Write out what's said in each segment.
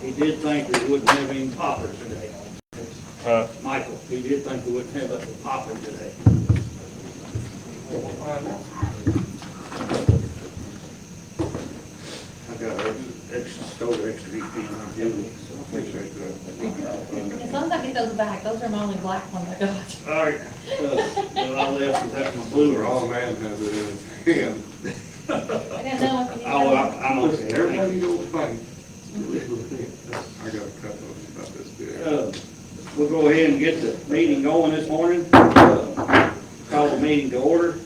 he did think we wouldn't have any popper today. Michael, he did think we wouldn't have a popper today. I got an extra stove, extra heat pan on Julie, so I appreciate that. As long as I get those back, those are my only black ones I got. All right, well, I left without my blue. All man has it in his hand. I didn't know if you Oh, I'm okay. Everybody goes bank. I got a couple of about this big. We'll go ahead and get the meeting going this morning. Call the meeting to order.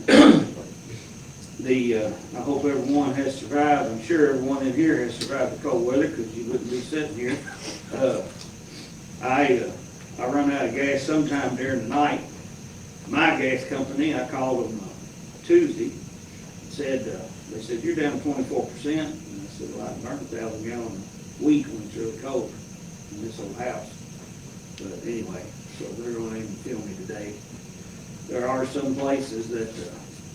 I hope everyone has survived. I'm sure everyone in here has survived the cold weather because you wouldn't be sitting here. I run out of gas sometime during the night. My gas company, I called them Tuesday. They said, you're down 24%. And I said, well, I can burn 1,000 gallons a week when it's really cold in this old house. But anyway, so they're going to even film me today. There are some places that,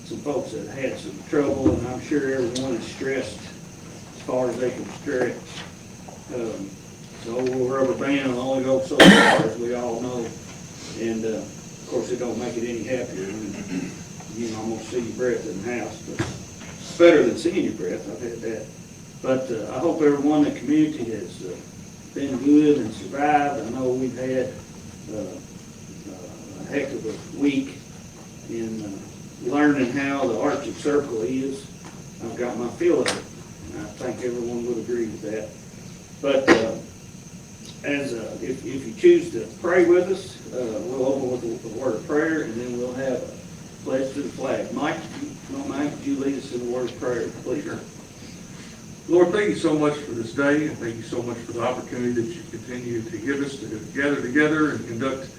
some folks that had some trouble, and I'm sure everyone is stressed as far as they can stretch. The old rubber band will only go so far, as we all know. And of course, it don't make it any happier when you can almost see your breath in the house. But it's better than seeing your breath. I've had that. But I hope everyone in the community has been good and survived. I know we've had a heck of a week in learning how the Arctic Circle is. I've got my feel of it, and I think everyone would agree with that. But if you choose to pray with us, we'll open with a word of prayer, and then we'll have a pledge to the flag. Mike, if you don't mind, could you lead us in the word of prayer, please? Sure. Lord, thank you so much for this day, and thank you so much for the opportunity that you continue to give us to gather together and conduct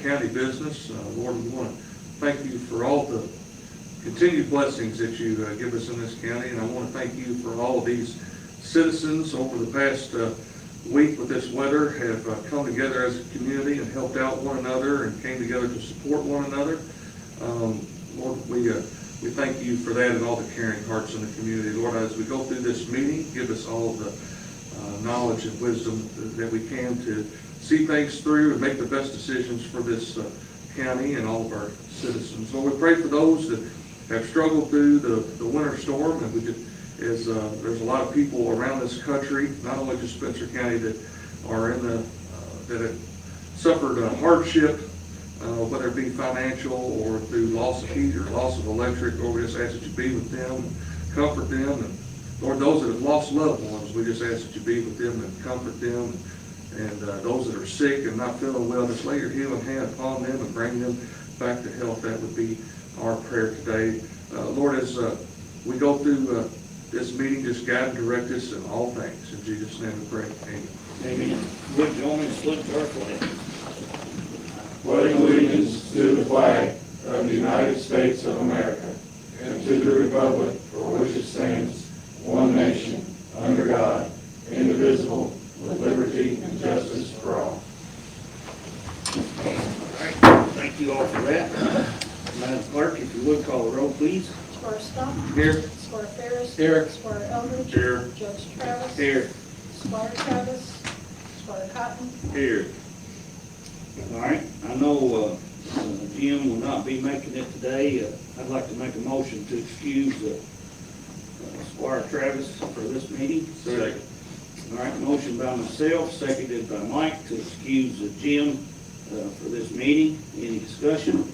county business. Lord, we want to thank you for all the continued blessings that you give us in this county, and I want to thank you for all of these citizens over the past week with this weather have come together as a community and helped out one another and came together to support one another. Lord, we thank you for that and all the caring hearts in the community. Lord, as we go through this meeting, give us all the knowledge and wisdom that we can to see things through and make the best decisions for this county and all of our citizens. Lord, we pray for those that have struggled through the winter storm, and there's a lot of people around this country, not only just Spencer County, that are that have suffered a hardship, whether it be financial or through loss of heat or loss of electric. Lord, we just ask that you be with them, comfort them, and Lord, those that have lost loved ones, we just ask that you be with them and comfort them, and those that are sick and not feeling well, just lay your healing hand upon them and bring them back to health. That would be our prayer today. Lord, as we go through this meeting, just guide and direct us in all things. In Jesus' name we pray. Amen. Amen. Would you join me in salute to our flag? Pledge allegiance to the flag of the United States of America and to the republic for which it stands, one nation, under God, indivisible, with liberty and justice for all. All right. Thank you all for that. Madam Clerk, if you would call the roll, please. Squire Stump. Here. Squire Ferris. Here. Squire Eldridge. Here. Judge Travis. Here. Squire Travis. Squire Cotton. Here. All right. I know Jim will not be making it today. I'd like to make a motion to excuse Squire Travis for this meeting. Second. All right. Motion by myself, seconded by Mike to excuse Jim for this meeting. Any discussion?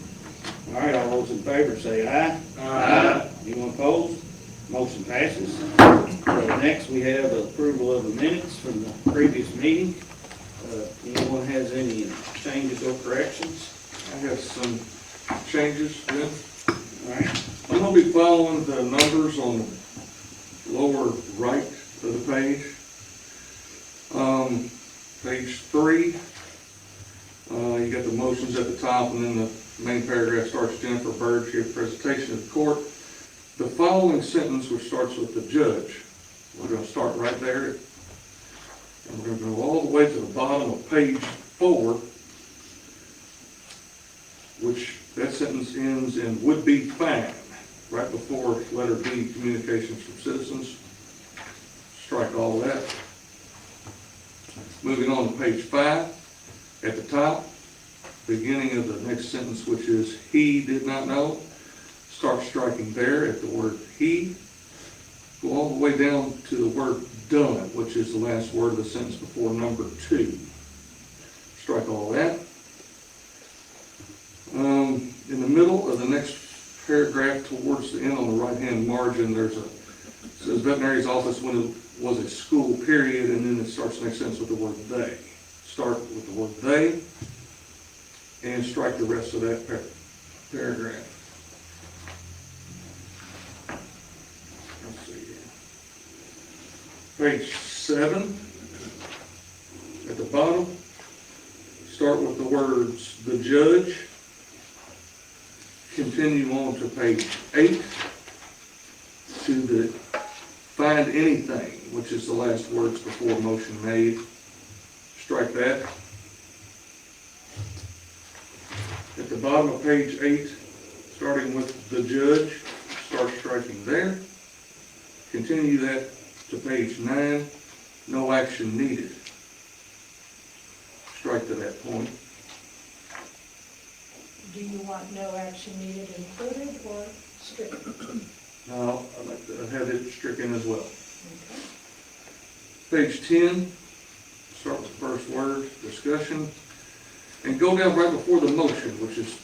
All right, all those in favor say aye. Aye. Anyone opposed? Motion passes. Next, we have approval of the minutes from the previous meeting. Anyone has any changes or corrections? I have some changes, Ben. All right. I'm going to be following the numbers on the lower right of the page. Page 3, you got the motions at the top, and then the main paragraph starts, Jennifer Bird gave presentation at the court. The following sentence, which starts with the judge, we're going to start right there, and we're going to go all the way to the bottom of page 4, which that sentence ends in would be fine, right before letter B, communications from citizens. Strike all of that. Moving on to page 5, at the top, beginning of the next sentence, which is, he did not know. Start striking there at the word he. Go all the way down to the word done, which is the last word of the sentence before number 2. Strike all that. In the middle of the next paragraph, towards the end on the right-hand margin, it says veterinary's office when it was a school, period, and then it starts the next sentence with the word they. Start with the word they, and strike the rest of that paragraph. Let's see here. Page 7, at the bottom, start with the words the judge. Continue on to page 8 to the find anything, which is the last words before motion made. Strike that. At the bottom of page 8, starting with the judge, start striking there. Continue that to page 9, no action needed. Strike to that point. Do you want no action needed included or stricken? Now, I'd like to have it stricken as well. Okay. Page 10, start with the first word, discussion, and go down right before the motion, which is,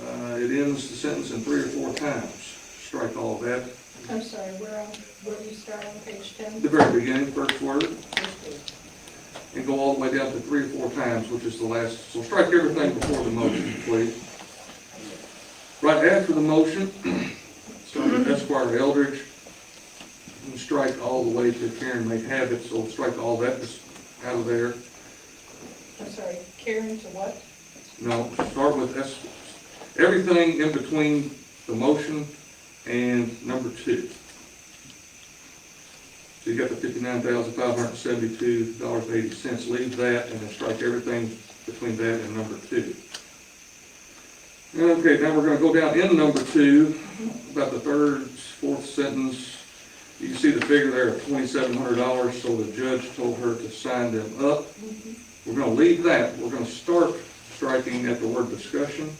it ends the sentence in 3 or 4 times. Strike all of that. I'm sorry, where do you start on page 10? The very beginning, first word, and go all the way down to 3 or 4 times, which is the last. So strike everything before the motion, please. Right after the motion, start with Esquire Eldridge, and strike all the way to Karen may have it, so strike all that out of there. I'm sorry, Karen to what? No, start with everything in between the motion and number 2. So you got the $59,572.80, leave that, and then strike everything between that and number 2. Okay, now we're going to go down in number 2, about the 3rd, 4th sentence. You see the figure there of $2,700, so the judge told her to sign them up. We're going to leave that. We're going to start striking at the word discussion.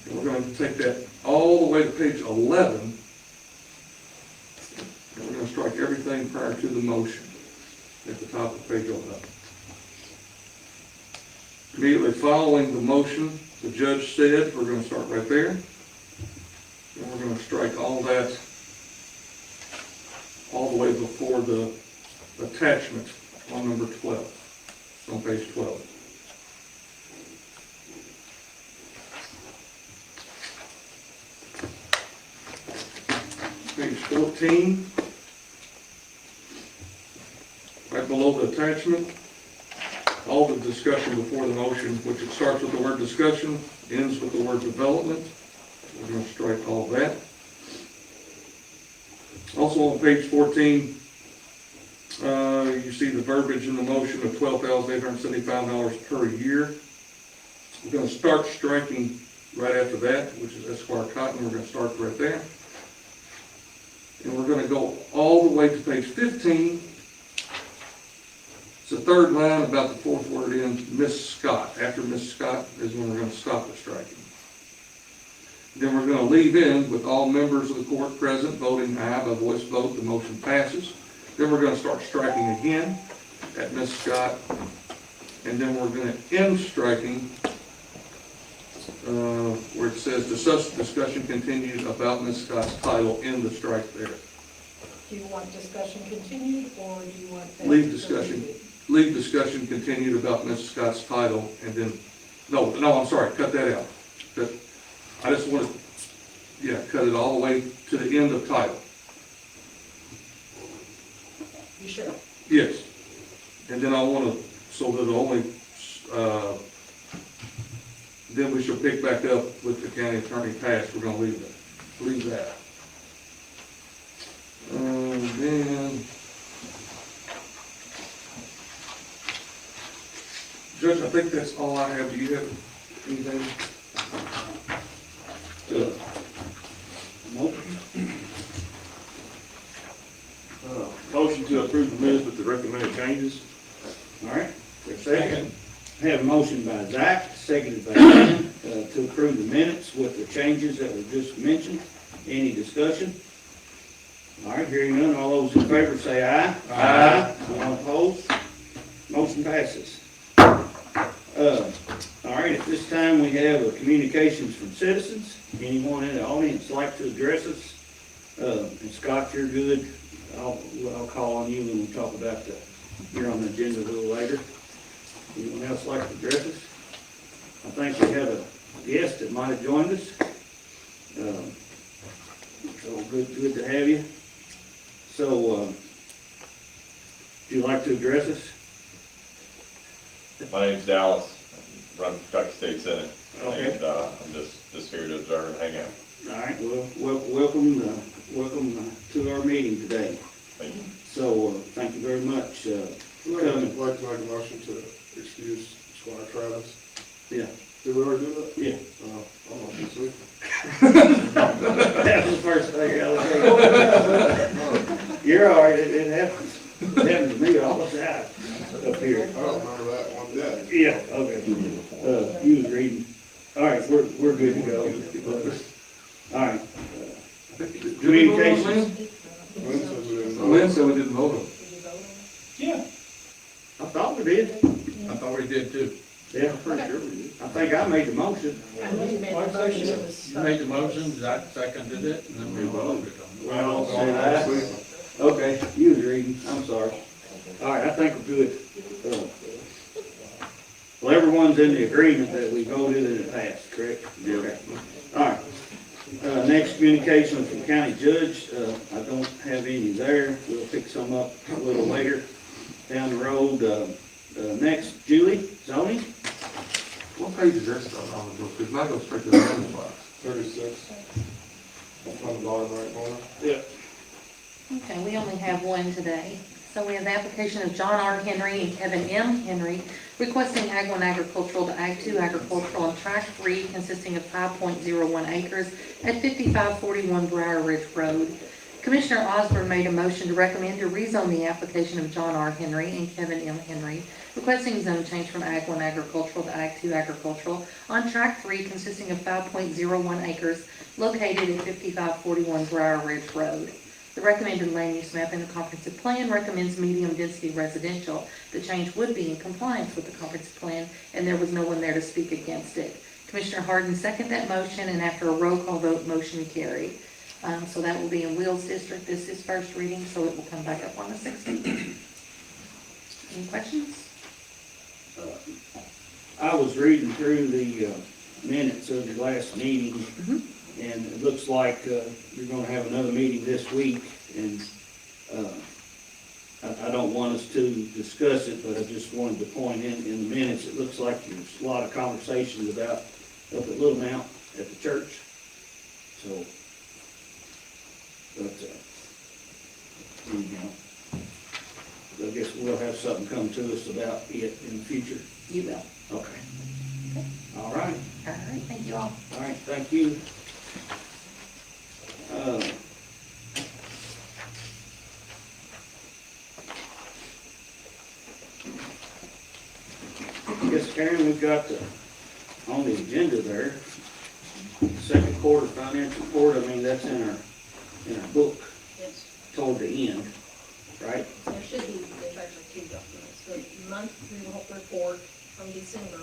And we're going to take that all the way to page 11. And we're going to strike everything prior to the motion at the top of page 11. Immediately following the motion, the judge said, we're going to start right there. And we're going to strike all that all the way before the attachment on number 12, on page 12. Page 14, right below the attachment, all the discussion before the motion, which it starts with the word discussion, ends with the word development. We're going to strike all that. Also on page 14, you see the verbiage in the motion of $12,875 per year. We're going to start striking right after that, which is Esquire Cotton. We're going to start right there. And we're going to go all the way to page 15. It's the 3rd line, about the 4th word in, Miss Scott. After Miss Scott is when we're going to stop the striking. Then we're going to leave in with all members of the court present voting aye by voice vote. The motion passes. Then we're going to start striking again at Miss Scott. And then we're going to end striking where it says discussion continued about Miss Scott's title. End the strike there. Do you want discussion continued, or do you want that? Leave discussion. Leave discussion continued about Miss Scott's title, and then, no, I'm sorry, cut that out. I just want to, cut it all the way to the end of title. You sure? Yes. And then I want to, so that only, then we shall pick back up with the county attorney passed. We're going to leave that. Then, Judge, I think that's all I have. Do you have anything? Motion to approve the minutes with the the recommended changes. All right, for a second. Have a motion by Zach, seconded by Dan, to approve the minutes with the changes that were just mentioned. Any discussion? All right, hearing none, all those in favor say aye. Aye. All opposed? Motion passes. All right, at this time, we have communications from citizens. Anyone in the audience like to address us? And Scott, you're good. I'll call on you when we talk about you're on the agenda a little later. Anyone else like to address us? I think we have a guest that might have joined us. So good to have you. So, would you like to address us? My name's Dallas, I run for Kentucky State Senate, Okay. and I'm just here to observe and hang out. All right, well, welcome to our meeting today. Thank you. So, thank you very much. I'd like to make a motion to excuse Squire Travis. Yeah. Did we already do that? Yeah. I'm not sure. That was the first thing I was saying. You're all right, it happens. It happens to me all the time up here. I don't remember that one bit. Yeah, okay. You was reading. All right, we're good to go. All right. Did we vote on Communications. Lynn? Lynn says we didn't vote. Lynn said we didn't vote on it. Did you vote on it? I thought we did. I thought we did too. Yeah, I'm pretty sure we did. I think I made the motion. I know you made the motion, it was. You made the motion, Zach seconded it, and then we voted on it. Well, say that. Okay, you was reading, I'm sorry. All right, I think we're good. Well, everyone's in the agreement that we voted and it passed, correct? Okay. All right. Next communication from county judge, I don't have any there. We'll pick some up a little later down the road. Next, Julie, zoning. What page is that on the book? Because mine goes straight to the minutes box. 36. On the bottom right corner. Yeah. Okay, we only have one today. So we have the application of John R. Henry and Kevin M. Henry requesting Ag 1 agricultural to Ag 2 agricultural on tract 3 consisting of 5.01 acres at 5541 Briar Ridge Road. Commissioner Osborne made a motion to recommend to rezone the application of John R. Henry and Kevin M. Henry requesting zone change from Ag 1 agricultural to Ag 2 agricultural on tract 3 consisting of 5.01 acres located at 5541 Briar Ridge Road. The recommended land use map in the comprehensive plan recommends medium-density residential. The change would be in compliance with the comprehensive plan, and there was no one there to speak against it. Commissioner Harden seconded that motion, and after a roll call vote, motion carried. So that will be in Wheels District. This is first reading, so it will come back up on the 16th. Any questions? I was reading through the minutes of the last meeting, and it looks like you're gonna have another meeting this week, and I don't want us to discuss it, but I just wanted to point in the minutes, it looks like there's a lot of conversations about up at Little Mount at the church. So, but, anyhow, I guess we'll have something come to us about it in the future. You will. Okay. All right. All right, thank you all. All right, thank you. Yes, Karen, we've got on the agenda there, second quarter financial report. I mean, that's in our book Yes, toward the end, right? there should be, there's actually two documents, the monthly report from December,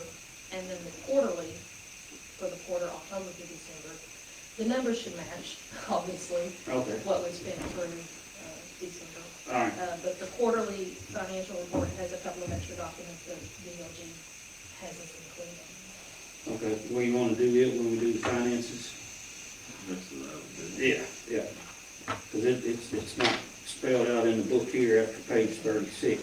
and then the quarterly for the quarter October to December. The numbers should match, obviously, Okay, what we spent through December. all right. But the quarterly financial report has a couple of extra documents that DLG hasn't included. Okay, well, you wanna do it when we do the finances? Yeah, yeah. Cause it's not spelled out in the book here after page 36.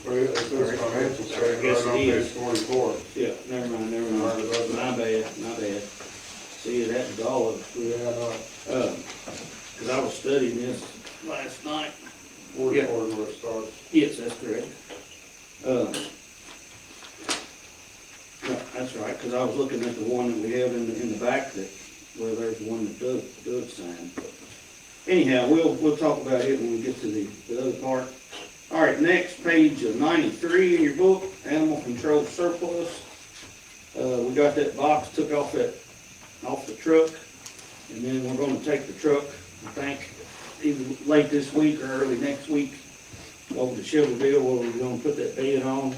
Well, it says financial statement Yes, right on it page is. 44. Yeah, never mind. My bad. See, it happens to all of us. Yeah, I know. Cause I was studying this last night. 44 is where it starts. Yes, that's correct. No, that's right, cause I was looking at the one that we have in the back that, well, there's the one that Doug signed. But anyhow, we'll talk about it when we get to the other part. All right, next, page 93 in your book, animal control surplus. We got that box, took off the truck, and then we're gonna take the truck, I think, either late this week or early next week, over to Shelbyville where we're gonna put that bid on.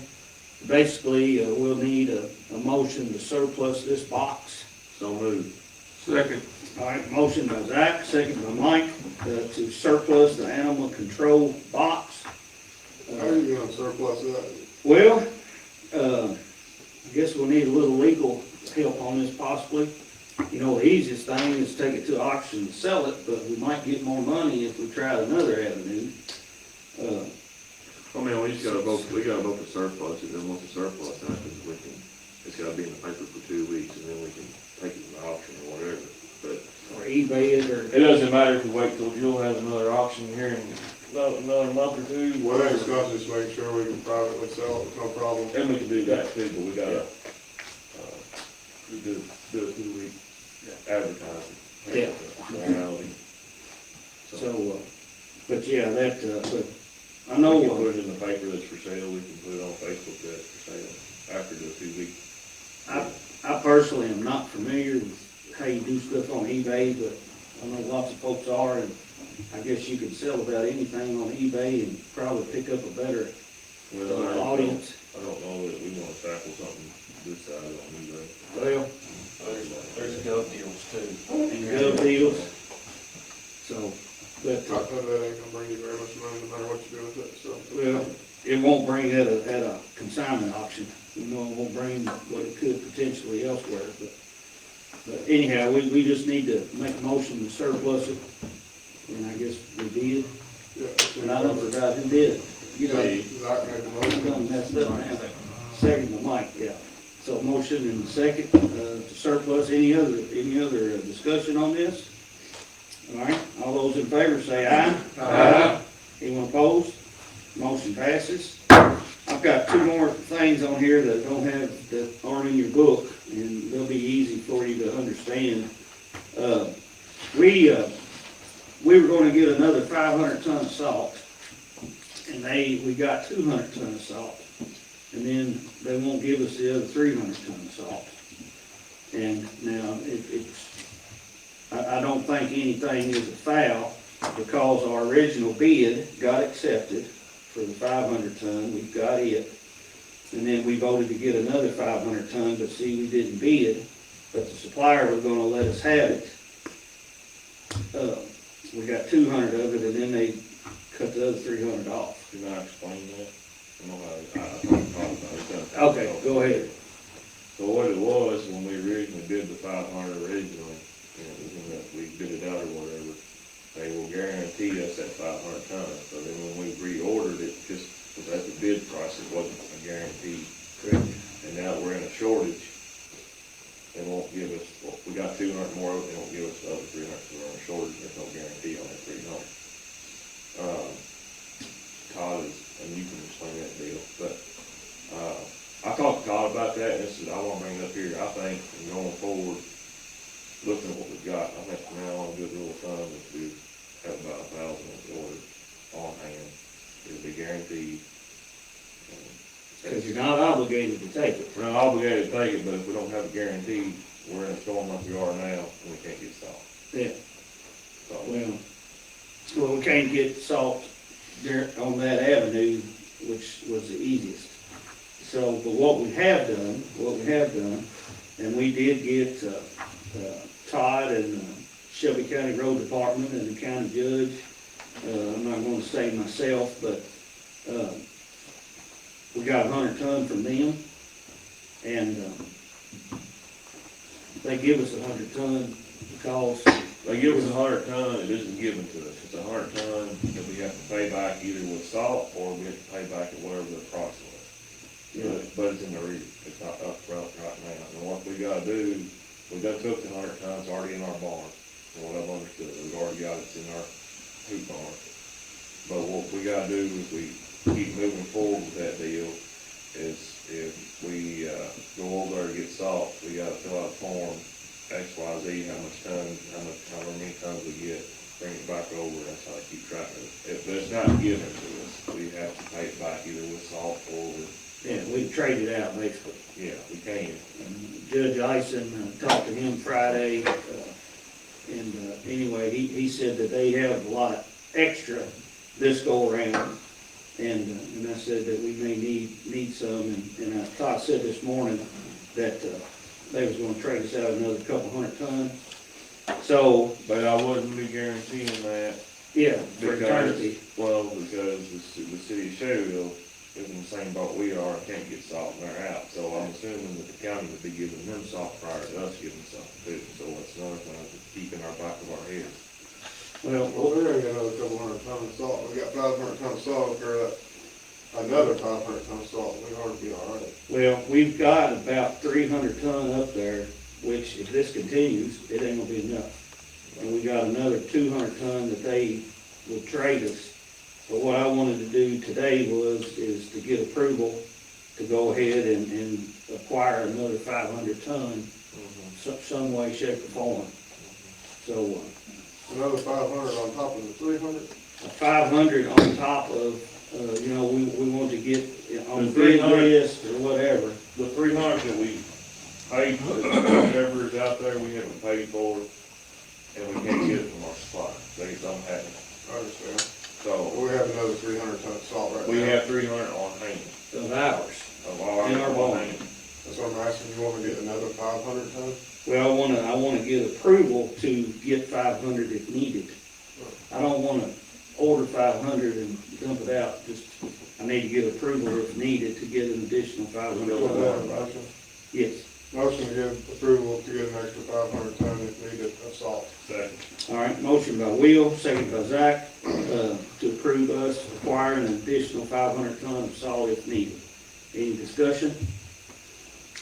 Basically, we'll need a motion to surplus this box. So moved. Second. All right, motion by Zach, second by Mike, to surplus the animal control box. How are you gonna surplus that? Well, I guess we'll need a little legal help on this possibly. You know, the easiest thing is take it to auction and sell it, but we might get more money if we tried another avenue. I mean, we gotta vote the surplus, and then once the surplus happens, we can, it's gotta be in the paper for 2 weeks, and then we can take it to the auction or whatever, but. Or eBay it, or, It doesn't matter if we wait till Jewel has another auction here in another month or two, Well, I think whatever. Scott just make sure we can privately sell it, no problem. And we can do that too, but we gotta, Do a 2 week advertising. Yeah. Formality. so, but yeah, that, but I We know, can put it in the paper that's for sale, we can put it on Facebook that's for sale after the 2 week. I personally am not familiar with how you do stuff on eBay, but I know lots of folks are, and I guess you could sell about anything on eBay and probably pick up a better audience. I don't know that we wanna tackle something this side on eBay. Well, There's gov deals too. and gov deals. So, but, I thought that ain't gonna bring you very much money, no matter what you do with it, so. well, it won't bring at a consignment auction. You know, it won't bring what it could potentially elsewhere, but anyhow, we just need to make a motion to surplus it. And I guess we did, Yeah. and I don't forgot who did it. You know, Zach made the I'm motion. gonna mess up now. Second by Mike, yeah. So motion and second, to surplus. Any other discussion on this? All right, all those in favor say aye. Aye. Anyone opposed? Motion passes. I've got two more things on here that aren't in your book, and they'll be easy for you to understand. We were gonna get another 500 ton of salt, and we got 200 ton of salt. And then they won't give us the other 300 ton of salt. And now, I don't think anything is a foul, because our original bid got accepted for the 500 ton, we've got it. And then we voted to get another 500 ton, but see, we didn't bid, but the supplier was gonna let us have it. We got 200 of it, and then they cut the other 300 off. Can I explain that? I know I talked about it. Okay, go ahead. So what it was, when we originally bid the 500 originally, we bid it out or whatever, they will guarantee us that 500 tons. So then when we reordered it, just was at the bid price, it wasn't a guarantee. Correct. And now we're in a shortage. They won't give us, well, we got 200 more, they won't give us the other 300, so we're in a shortage, there's no guarantee on that 300. Todd is, and you can explain that deal, but, I talked to Todd about that, and this is, I wanna bring it up here, I think, going forward, looking at what we've got, I think from now on, a good rule of thumb is to have about 1,000 orders on hand, it'll be guaranteed. Because you're not obligated to take it. We're not obligated to take it, but if we don't have a guarantee, we're in a storm like we are now, and we can't get salt. Yeah, So, well, we can't get salt there on that avenue, which was the easiest. So, but what we have done, and we did get, Todd and Shelby County Road Department and the county judge, I'm not gonna say myself, but, we got 100 ton from them, and, they give us 100 ton because, they give us 100 ton, it isn't given to us, it's 100 ton that we have to pay back either with salt, or we have to pay back at whatever the price was. But it's in the read, it's not up front right now, and what we gotta do, we done took the 100 tons already in our barn, from what I've understood, we've already got it in our hoop barn. But what we gotta do is we keep moving forward with that deal, is if we, go over there to get salt, we gotta fill out a form, X, Y, Z, however many tons we get, bring it back over, that's how I keep track of it. But it's not given to us. we have to pay it back either with salt or with, Yeah, we traded out basically. yeah, we can. And Judge Ison talked to him Friday, and anyway, he said that they have a lot extra this go around. And I said that we may need some, and I thought, said this morning that they was gonna trade us out another couple 100 tons. So, But I wouldn't be guaranteeing that. yeah, for eternity. Well, because the city of Shelbyville is in the same boat we are and can't get salt and they're out. So I'm assuming that the county would be giving them salt prior to us giving salt too. So it's another thing to keep in our back of our heads. Well, Well, there ain't another couple 100 tons of salt. We got 500 tons of salt, or another 500 tons of salt. We ought to be all right. well, we've got about 300 ton up there, which if this continues, it ain't gonna be enough. And we got another 200 ton that they will trade us. But what I wanted to do today is to get approval to go ahead and acquire another 500 ton, some way, shape, or form. So, Another 500 on top of the 300? 500 on top of, we want to get on The the bid 300. list or whatever. The 300 that we paid, whatever is out there, we haven't paid for, and we can't get it from our supplier. They don't have it. I understand. So We have another 300 tons of salt right now. we have 300 on hand Of ours. of ours In our on barn. hand. That's what I'm asking. You want to get another 500 tons? Well, I wanna get approval to get 500 if needed. I don't wanna order 500 and dump it out, I need to get approval if needed to get an additional 500. Put that in motion. Yes. Motion to give approval to get an extra 500 ton if needed of salt. Second. All right, motion by Will, second by Zach, to approve us acquiring an additional 500 ton of salt if needed. Any discussion?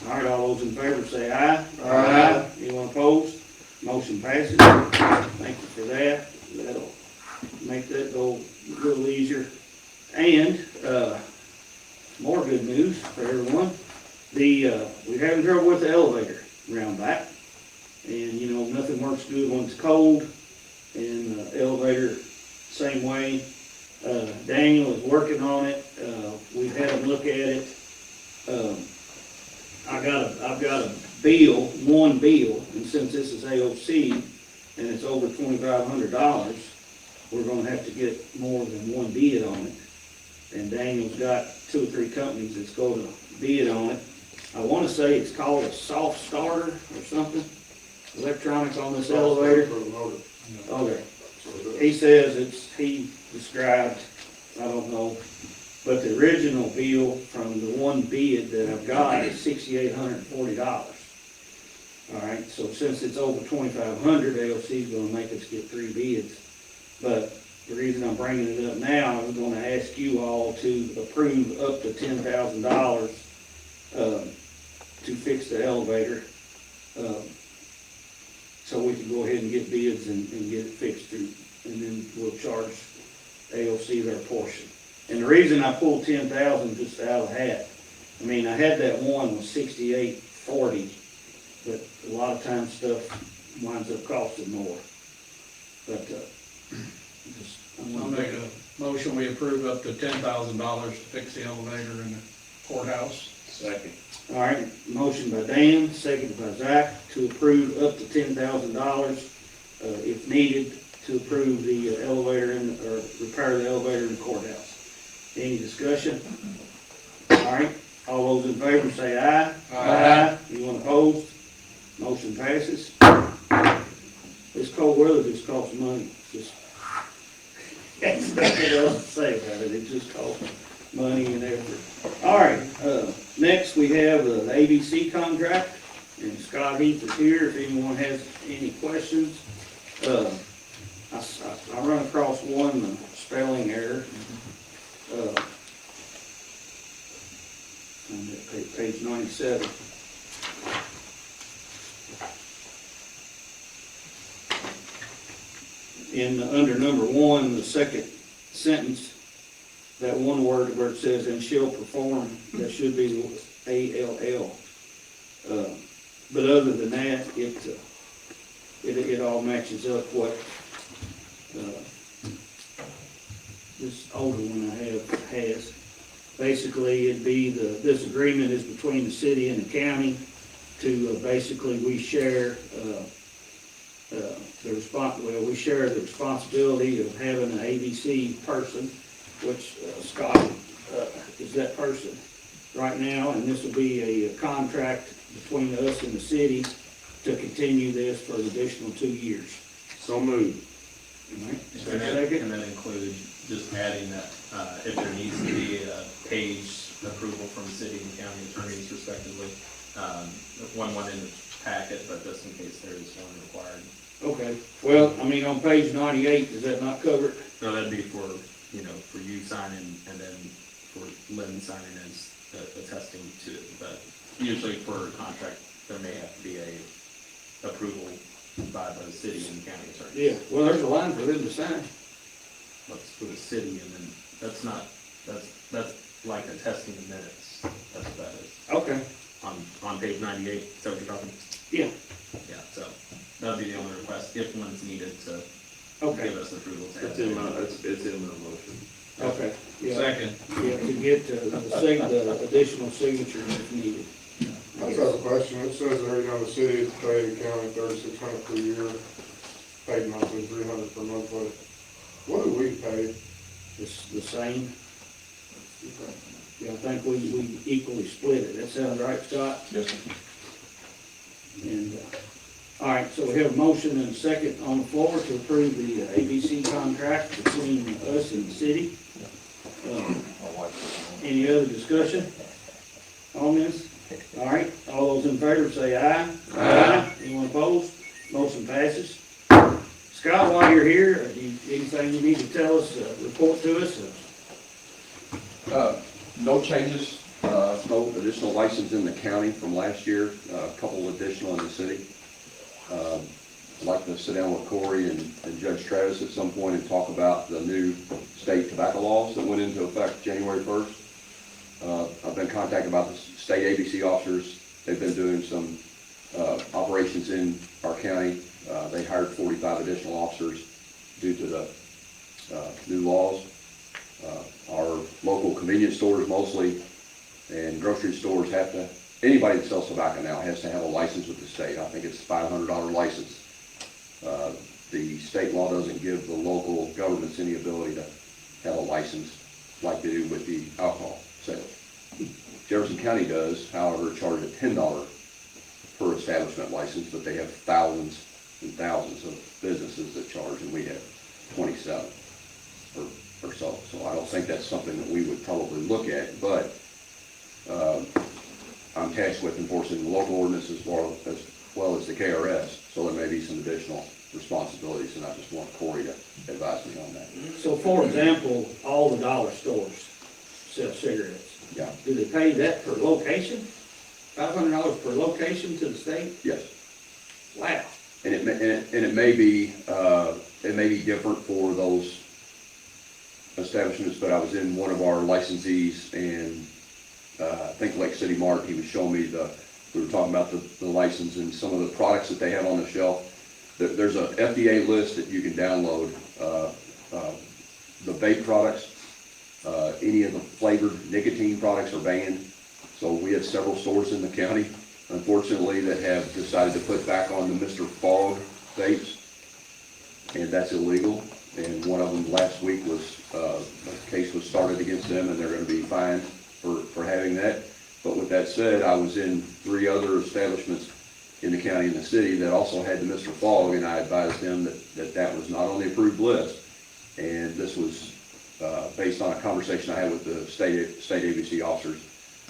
All right, all those in favor say aye. Aye. Anyone opposed? Motion passes. Thank you for that. That'll make that go a little easier. And, more good news for everyone. We're having trouble with the elevator around back. And, nothing works good when it's cold. And the elevator, same way. Daniel is working on it. We've had him look at it. I've got a bill, one bill, and since this is AOC and it's over $2,500, we're gonna have to get more than one bid on it. And Daniel's got 2 or 3 companies that's gonna bid on it. I wanna say it's called a soft starter or something, electronics on this elevator. For the motor. Okay. So it is. He says he described, I don't know, but the original bill from the one bid that I've got is $6,840. All right, so since it's over 2,500, AOC is gonna make us get 3 bids. But the reason I'm bringing it up now, I'm gonna ask you all to approve up to $10,000, to fix the elevator. So we can go ahead and get bids and get it fixed through, and then we'll charge AOC their portion. And the reason I pulled 10,000 just out of the hat, I mean, I had that one was 6840, but a lot of times stuff winds up costing more. But, I'll make a motion, we approve up to $10,000 to fix the elevator in the courthouse. Second. all right, motion by Dan, seconded by Zach, to approve up to $10,000, if needed, to approve the elevator or repair the elevator in the courthouse. Any discussion? All right, all those in favor say aye. Aye. Anyone opposed? Motion passes. This cold weather just costs money. Just, that's nothing else to say about it. It just costs money and effort. All right, next we have the ABC contract, and Scott Heath is here if anyone has any questions. I run across one spelling error. On that page 97. Under number 1, the second sentence, that one word where it says, and shall perform, that should be ALL. But other than that, it all matches up what, this this older one I have has. Basically, it'd be this agreement is between the city and the county to, basically, we share, we share the responsibility of having an ABC person, which Scott is that person right now, and this will be a contract between us and the city to continue this for an additional 2 years. So moved. All right, is there And a then, second? and then include just adding that, if there needs to be a page approval from city and county attorneys respectively, one in the packet, but just in case there is one required. Okay, well, I mean, on page 98, does that not cover it? So that'd be for, for you signing and then for Lynn signing as attesting to it, but usually for a contract, there may have to be a approval by the city and county attorney. Yeah, well, there's a line for them to sign. That's for the city, and then that's like attesting the minutes, that's what that is. Okay, On page 98, is that what you're talking? yeah, Yeah, so that'd be the only request, if one's needed to okay, give us approval. to It's add. in my, it's in my motion. okay. Yeah, Second. yeah, to get the additional signatures if needed. I just have a question. It says there, the city is paying the county $3,600 per year, paid monthly, $300 per monthly. What do we pay? It's the same. Yeah, I think we equally split it. That sounds right, Scott? Yes, sir. And, all right, so we have a motion and a second on the floor to approve the ABC contract between us and the city. Any other discussion on this? All right, all those in favor say aye. Aye. Anyone opposed? Motion passes. Scott, while you're here, anything you need to tell us, report to us? No changes, no additional license in the county from last year, a couple additional in the city. I'd like to sit down with Corey and Judge Travis at some point and talk about the new state tobacco laws that went into effect January 1st. I've been contacted about the state ABC officers. They've been doing some operations in our county. They hired 45 additional officers due to the new laws. Our local convenience stores mostly and grocery stores have to, anybody that sells tobacco now has to have a license with the state. I think it's a $500 license. The state law doesn't give the local governments any ability to have a license like they do with the alcohol sales. Jefferson County does, however, charge a $10 per establishment license, but they have thousands and thousands of businesses that charge, and we have 27 or so. So I don't think that's something that we would probably look at, but I'm tasked with enforcing the local ordinance as well as the KRS, so there may be some additional responsibilities, and I just want Corey to advise me on that. So for example, all the dollar stores sell cigarettes. Yeah. Do they pay that per location? $500 per location to the state? Yes. Wow. And it may be different for those establishments, but I was in one of our licensees, and I think Lake City Mart, he was showing me we were talking about the license and some of the products that they have on the shelf. There's a FDA list that you can download. The vape products, any of the flavored nicotine products are banned. So we have several stores in the county, unfortunately, that have decided to put back on the Mr. Fogg vapes, and that's illegal. And one of them last week was, a case was started against them, and they're going to be fined for having that. But with that said, I was in 3 other establishments in the county and the city that also had the Mr. Fogg, and I advised them that was not on the approved list. And this was based on a conversation I had with the state ABC officers,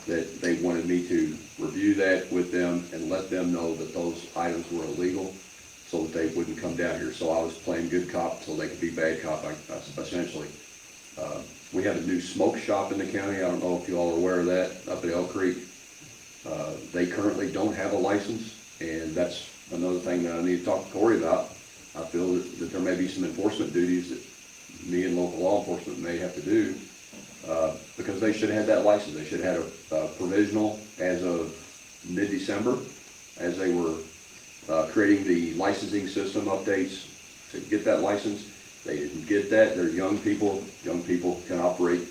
that they wanted me to review that with them and let them know that those items were illegal so that they wouldn't come down here. So I was playing good cop so they could be bad cop, essentially. We have a new smoke shop in the county. I don't know if you all are aware of that, up at Elk Creek. They currently don't have a license, and that's another thing that I need to talk to Corey about. I feel that there may be some enforcement duties that me and local law enforcement may have to do, because they should have had that license. They should have had a provisional as of mid-December, as they were creating the licensing system updates to get that license. They didn't get that. They're young people. Young people can operate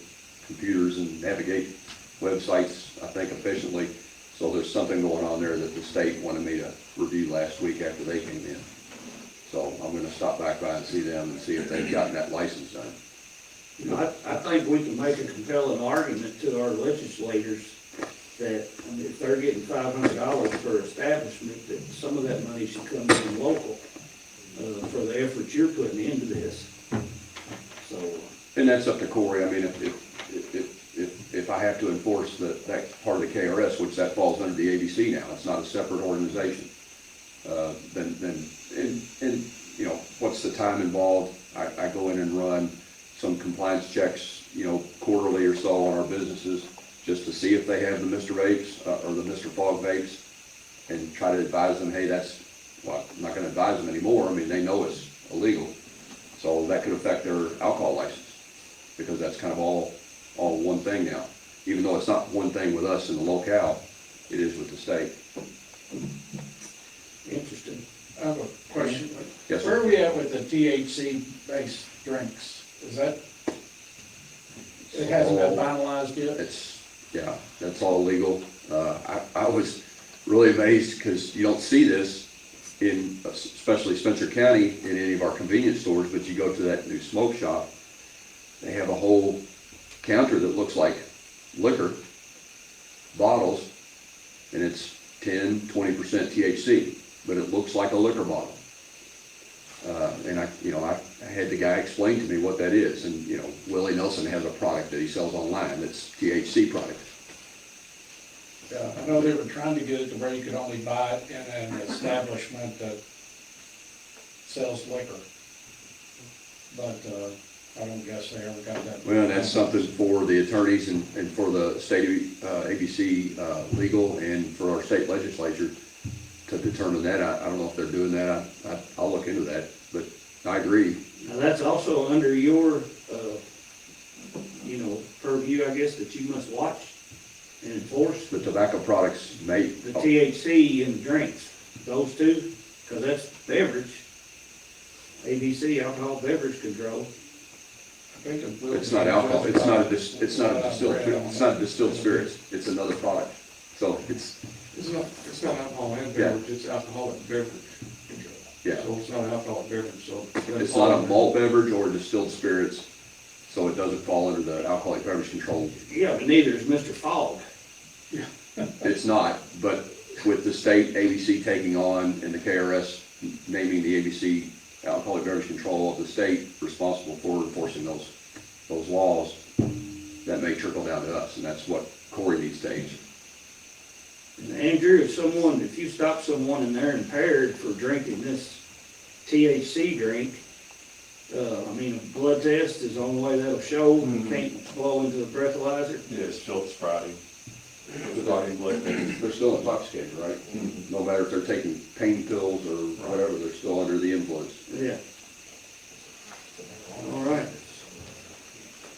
computers and navigate websites, I think, efficiently. So there's something going on there that the state wanted me to review last week after they came in. So I'm gonna stop back by and see them and see if they've gotten that license done. You know, I think we can make a compelling argument to our legislators that, I mean, if they're getting $500 per establishment, that some of that money should come from local, for the efforts you're putting into this. So, And that's up to Corey. I mean, if I have to enforce that part of the KRS, which that falls under the ABC now, it's not a separate organization, then, you know, what's the time involved? I go in and run some compliance checks, you know, quarterly or so on our businesses, just to see if they have the Mr. Vapes, or the Mr. Fog Vapes, and try to advise them, hey, well, I'm not gonna advise them anymore. I mean, they know it's illegal. So that could affect their alcohol license, because that's kind of all one thing now. Even though it's not one thing with us in the locale, it is with the state. interesting. I have a question. Yes, Where sir. are we at with the THC-based drinks? Is that, it hasn't been finalized yet? Yeah, that's all legal. I was really amazed, because you don't see this in, especially Spencer County, in any of our convenience stores, but you go to that new smoke shop, they have a whole counter that looks like liquor, bottles, and it's 10–20% THC, but it looks like a liquor bottle. And I had the guy explain to me what that is, and, you know, Willie Nelson has a product that he sells online that's THC product. Yeah, I know they were trying to get it to where you could only buy it in an establishment that sells liquor. But, I don't guess they ever got that. Well, that's something for the attorneys and for the state ABC legal and for our state legislature to determine that. I don't know if they're doing that. I'll look into that, but I agree. Now, that's also under your, you know, purview, I guess, that you must watch and enforce. The tobacco products may. The THC in the drinks, those two, because that's beverage. ABC, alcohol beverage control. It's not alcohol, it's not distilled spirits, it's another product. So it's, It's not alcohol and Yeah. beverage, it's alcoholic beverage. yeah, So it's not alcoholic beverage, so. it's not a malt beverage or distilled spirits, so it doesn't fall under the alcoholic beverage control. Yeah, but neither is Mr. Fogg. It's not, but with the state ABC taking on and the KRS naming the ABC alcoholic beverage control of the state responsible for enforcing those laws, that may trickle down to us, and that's what Corey needs to aid. And Andrew, if you stop someone and they're impaired for drinking this THC drink, I mean, a blood test is the only way that'll show. You can't blow into the breathalyzer. Yeah, it's still Friday. They're still intoxicated, right? No matter if they're taking pain pills or whatever, they're still under the influence. Yeah. All right.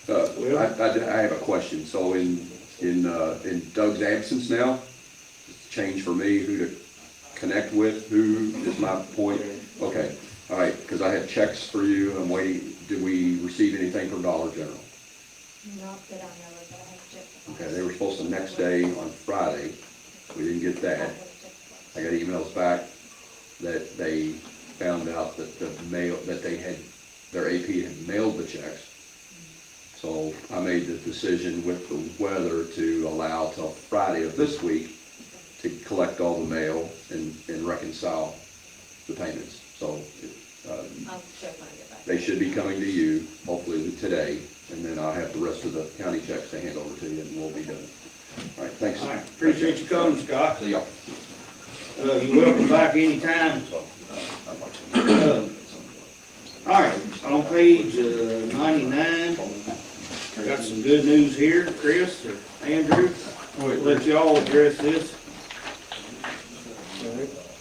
I have a question. So in Doug's absence now, it's changed for me who to connect with, who is my point? Okay, all right, because I had checks for you. I'm waiting. Did we receive anything from Dollar General? Not that I know of, but I have to check. Okay, they were supposed to next day on Friday. We didn't get that. I got emails back that they found out that their AP had mailed the checks. So I made the decision with the weather to allow till Friday of this week to collect all the mail and reconcile the payments. So I'll check when I get back. they should be coming to you, hopefully today, and then I'll have the rest of the county checks to hand over to you, and we'll be done. All right, thanks. All right, appreciate you coming, Scott. See y'all. You're welcome back anytime. All right, on page 99, got some good news here. Chris or Andrew, let y'all address this.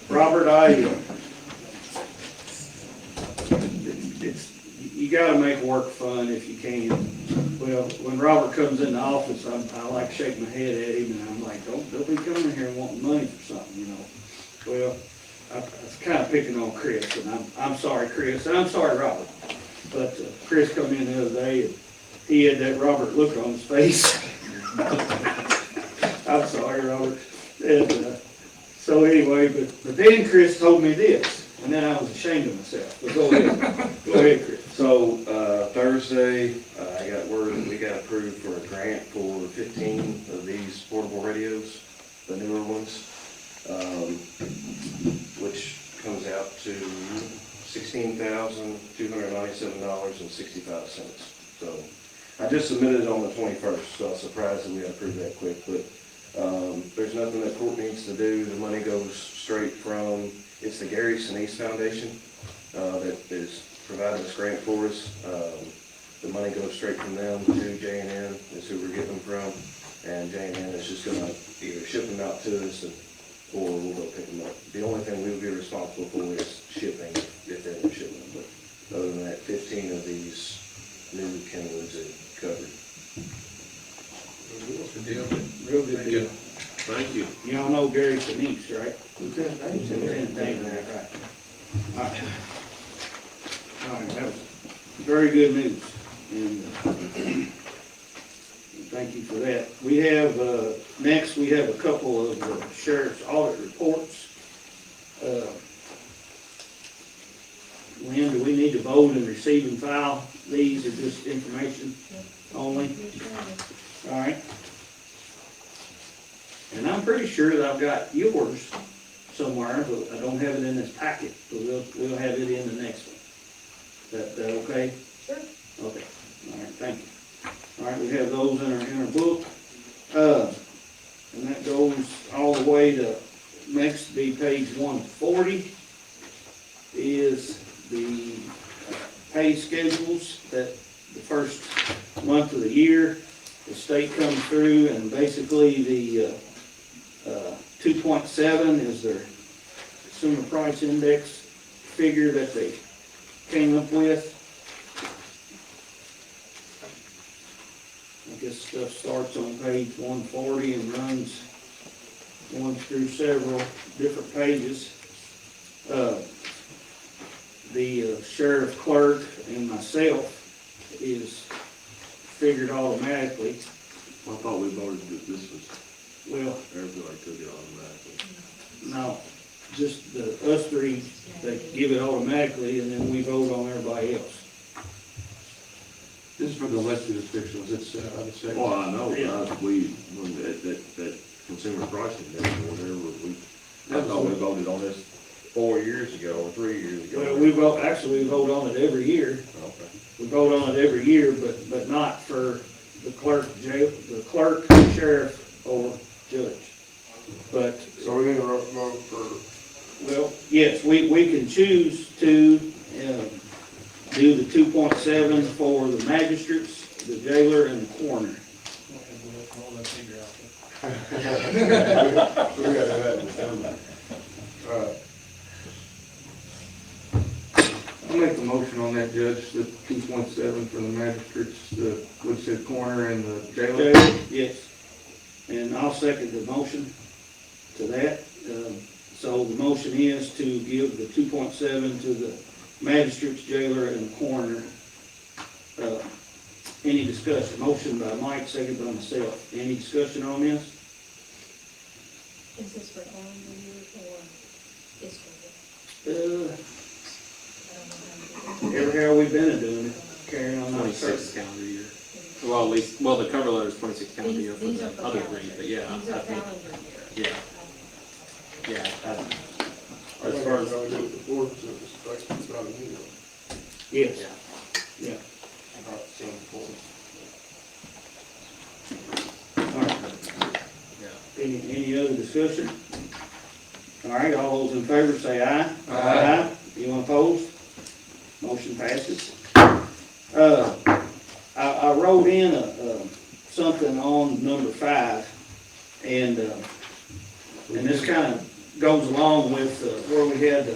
Robert, you gotta make work fun if you can. Well, when Robert comes in the office, I like to shake my head at him, and I'm like, don't be coming here and wanting money for something, you know. Well, I was kind of picking on Chris, and I'm sorry, Chris, and I'm sorry, Robert. But Chris come in the other day, and he had that Robert look on his face. I'm sorry, Robert. And, so anyway, but then Chris told me this, and then I was ashamed of myself. But go ahead. Go ahead, Chris. So, Thursday, I got word that we got approved for a grant for 15 of these portable radios, the newer ones, which comes out to $16,297.65. So, I just submitted it on the 21st, so I was surprised that we got approved that quick, but, there's nothing that court needs to do. The money goes straight from, it's the Gary Sinise Foundation, that is providing this grant for us. The money goes straight from them to J&N, is who we're getting them from, and J&N is just gonna either ship them out to us, or we'll go pick them up. The only thing we would be responsible for is shipping, if they're in shipment, but other than that, 15 of these new Kenwoods are covered. Good deal. Real good deal. Thank you. Y'all know Gary Sinise, right? Lieutenant Davis. Lieutenant Davis, right. All right. All right, that was very good news, and thank you for that. We have, next, we have a couple of sheriff's audit reports. Lynn, do we need to vote and receive and file these, or just information only? All right. And I'm pretty sure that I've got yours somewhere, but I don't have it in this packet, so we'll have it in the next one. That okay? Sure. Okay, all right, thank you. All right, we have those in our book. And that goes all the way to, next to be page 140, is the pay schedules that the first month of the year, the state comes through, and basically the 2.7 is their consumer price index figure that they came up with. I guess stuff starts on page 140 and runs through several different pages. The sheriff clerk and myself is figured automatically. I thought we voted that this was, Well, everybody took it automatically. no, just us three, they give it automatically, and then we vote on everybody else. This is for the elected officials, it's, the Well, I know, Yeah. when that consumer pricing, or whatever, I thought we voted on this 4 years ago, or 3 years ago. Well, we vote on it every year. Okay. We vote on it every year, but not for the clerk, the clerk, sheriff, or judge. But, So we need to vote for, well, yes, we can choose to, do the 2.7 for the magistrates, the jailer, and the coroner. Roll that figure out. we gotta do that in December. I'll make a motion on that, Judge, the 2.7 for the magistrates, the, what's it, coroner and the jailer. Jailer, yes. And I'll second the motion to that. So the motion is to give the 2.7 to the magistrates, jailer, and the coroner. Any discussion? Motion by Mike, second by myself. Any discussion on this? Is this for calendar year or fiscal year? I don't know how to do Ever how we've been doing it, Karen, I'm not 26 certain. calendar year. Well, at least, well, the cover letter is 26 it. calendar year for These are the for other calendar. three, but yeah, These I are think, calendar year. yeah, yeah. I As think far I as, know we did it before, so it's like, it's not a new one. Yes, yeah. yeah. I've not seen it before. All right. Yeah. Any other discussion? All right, all those in favor say aye. Aye. Anyone opposed? Motion passes. I wrote in something on number 5, and this kind of goes along with where we had the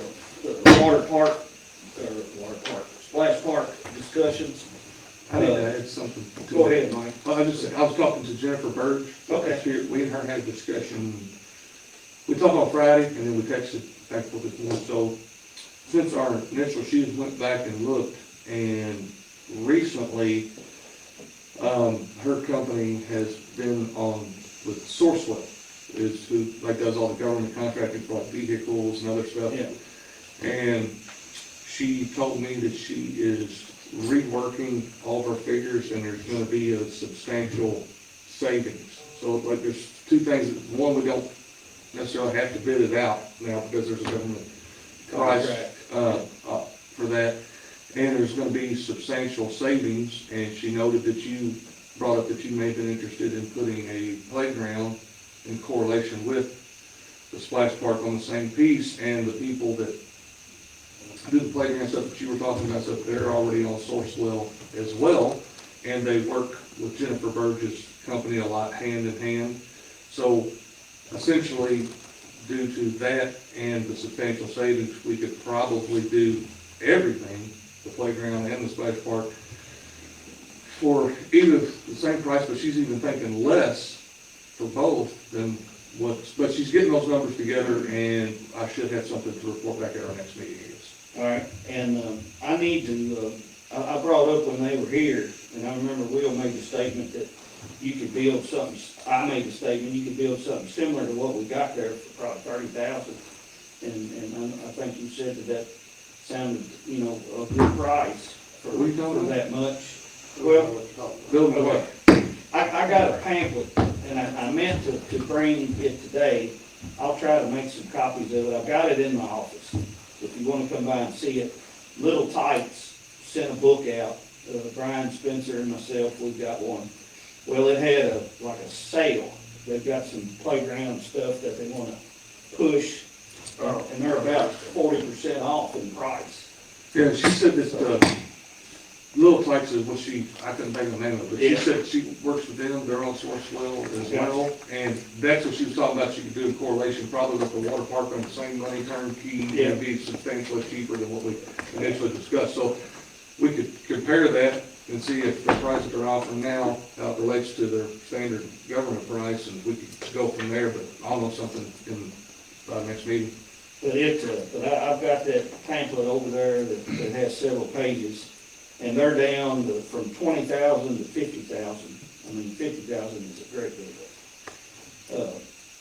splash park discussions. I need to add something. to Go that. ahead, Mike. Well, I was talking to Jennifer Burge. Okay. We and her had a discussion. We talked on Friday, and then we texted back for this morning. So since our initial, she went back and looked, And recently, her company has been on with Sourcewell, is who, like, does all the government contracting for like vehicles and other stuff. Yeah. And she told me that she is reworking all of her figures, and there's gonna be a substantial savings. So, like, there's two things. One, we don't necessarily have to bid it out now because there's a government price, for that. And there's gonna be substantial savings, and she noted that you brought up that you may have been interested in putting a playground in correlation with the splash park on the same piece, and the people that do the playground stuff that you were talking about, stuff, they're already on Sourcewell as well, and they work with Jennifer Burgess' company a lot hand in hand. So essentially, due to that and the substantial savings, we could probably do everything, the playground and the splash park, for either the same price, but she's even thinking less for both than what's, but she's getting those numbers together, and I should have something to report back at our next meeting, I guess. All right, and I need to, I brought up when they were here, and I remember Will made the statement that you could build something, I made the statement, you could build something similar to what we got there for probably $30,000. And I think you said that sounded, you know, a good price for that much. Well, Building okay. what? I got a pamphlet, and I meant to bring it today. I'll try to make some copies of it. I've got it in my office. If you want to come by and see it. Little Tights sent a book out. Brian Spencer and myself, we've got one. Well, it had like a sale. They've got some playground stuff that they want to push, and they're about 40% off in price. Yeah, she said that, Little Tikes is what I couldn't think of the name of it, but she Yeah. said she works with them, they're on Sourcewell as Yeah. well, and that's what she was talking about, she could do in correlation probably with the water park on the same money turnkey, Yeah. and be substantially cheaper than what we initially discussed, so we could compare that and see if the price that they're offering now relates to their standard government price, and we could go from there, but I'll know something by the next meeting. But I've got that pamphlet over there that has several pages, and they're down from 20,000 to 50,000. I mean, 50,000 is a great deal.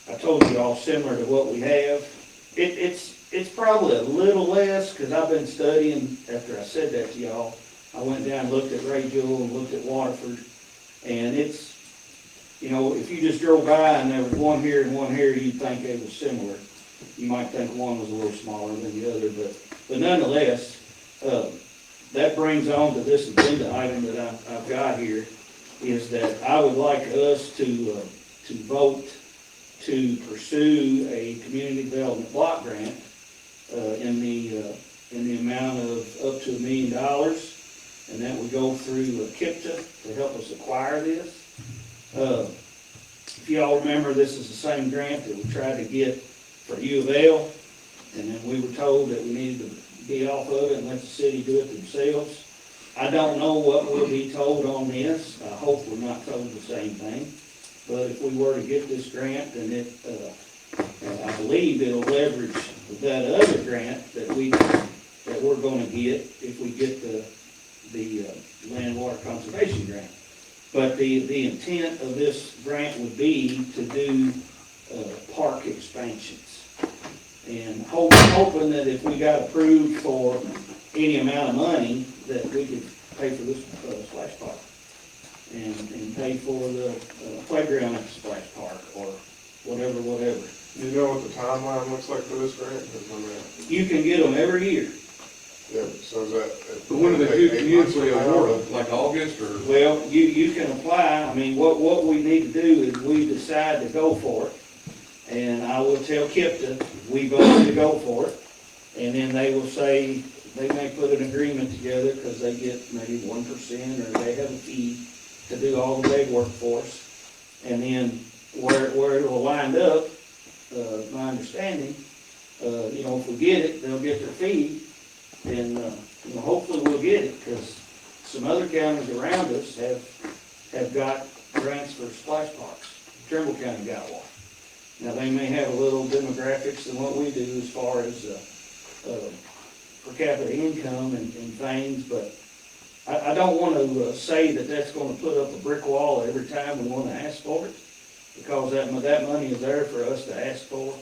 I told you all similar to what we have. It's probably a little less, because I've been studying, after I said that to y'all, I went down and looked at Ray Jewell and looked at Waterford, and it's, you know, if you just drove by and there was one here and one here, you'd think they were similar. You might think one was a little smaller than the other, but nonetheless, that brings on to this agenda item that I've got here, is that I would like us to vote to pursue a community development block grant in the amount of up to $1 million, and that would go through KIPTA to help us acquire this. If y'all remember, this is the same grant that we tried to get for U of L, and then we were told that we needed to be off of it and let the city do it themselves. I don't know what we'll be told on this. I hope we're not told the same thing. But if we were to get this grant, then I believe it'll leverage that other grant that we're gonna get if we get the land water conservation grant. But the intent of this grant would be to do park expansions. And hoping that if we got approved for any amount of money, that we could pay for this splash park. And pay for the playground at the splash park, or whatever. You know what the timeline looks like for this grant? 'Cause I mean, You can get them every year. yeah, so is that? But when do they take 8 months usually from now, award or- them, like August, or? Well, you can apply. I mean, what we need to do is we decide to go for it. And I will tell KIPTA, we voted to go for it. And then they will say, they may put an agreement together because they get maybe 1%, or they have a fee to do all the legwork for us. And then where it will wind up, my understanding, you know, if we get it, they'll get their fee. And, you know, hopefully we'll get it, because some other counties around us have got grants for splash parks. Trimble County got one. Now, they may have a little demographics than what we do as far as per capita income and things, but I don't wanna say that that's gonna put up a brick wall every time we wanna ask for it, because that money is there for us to ask for.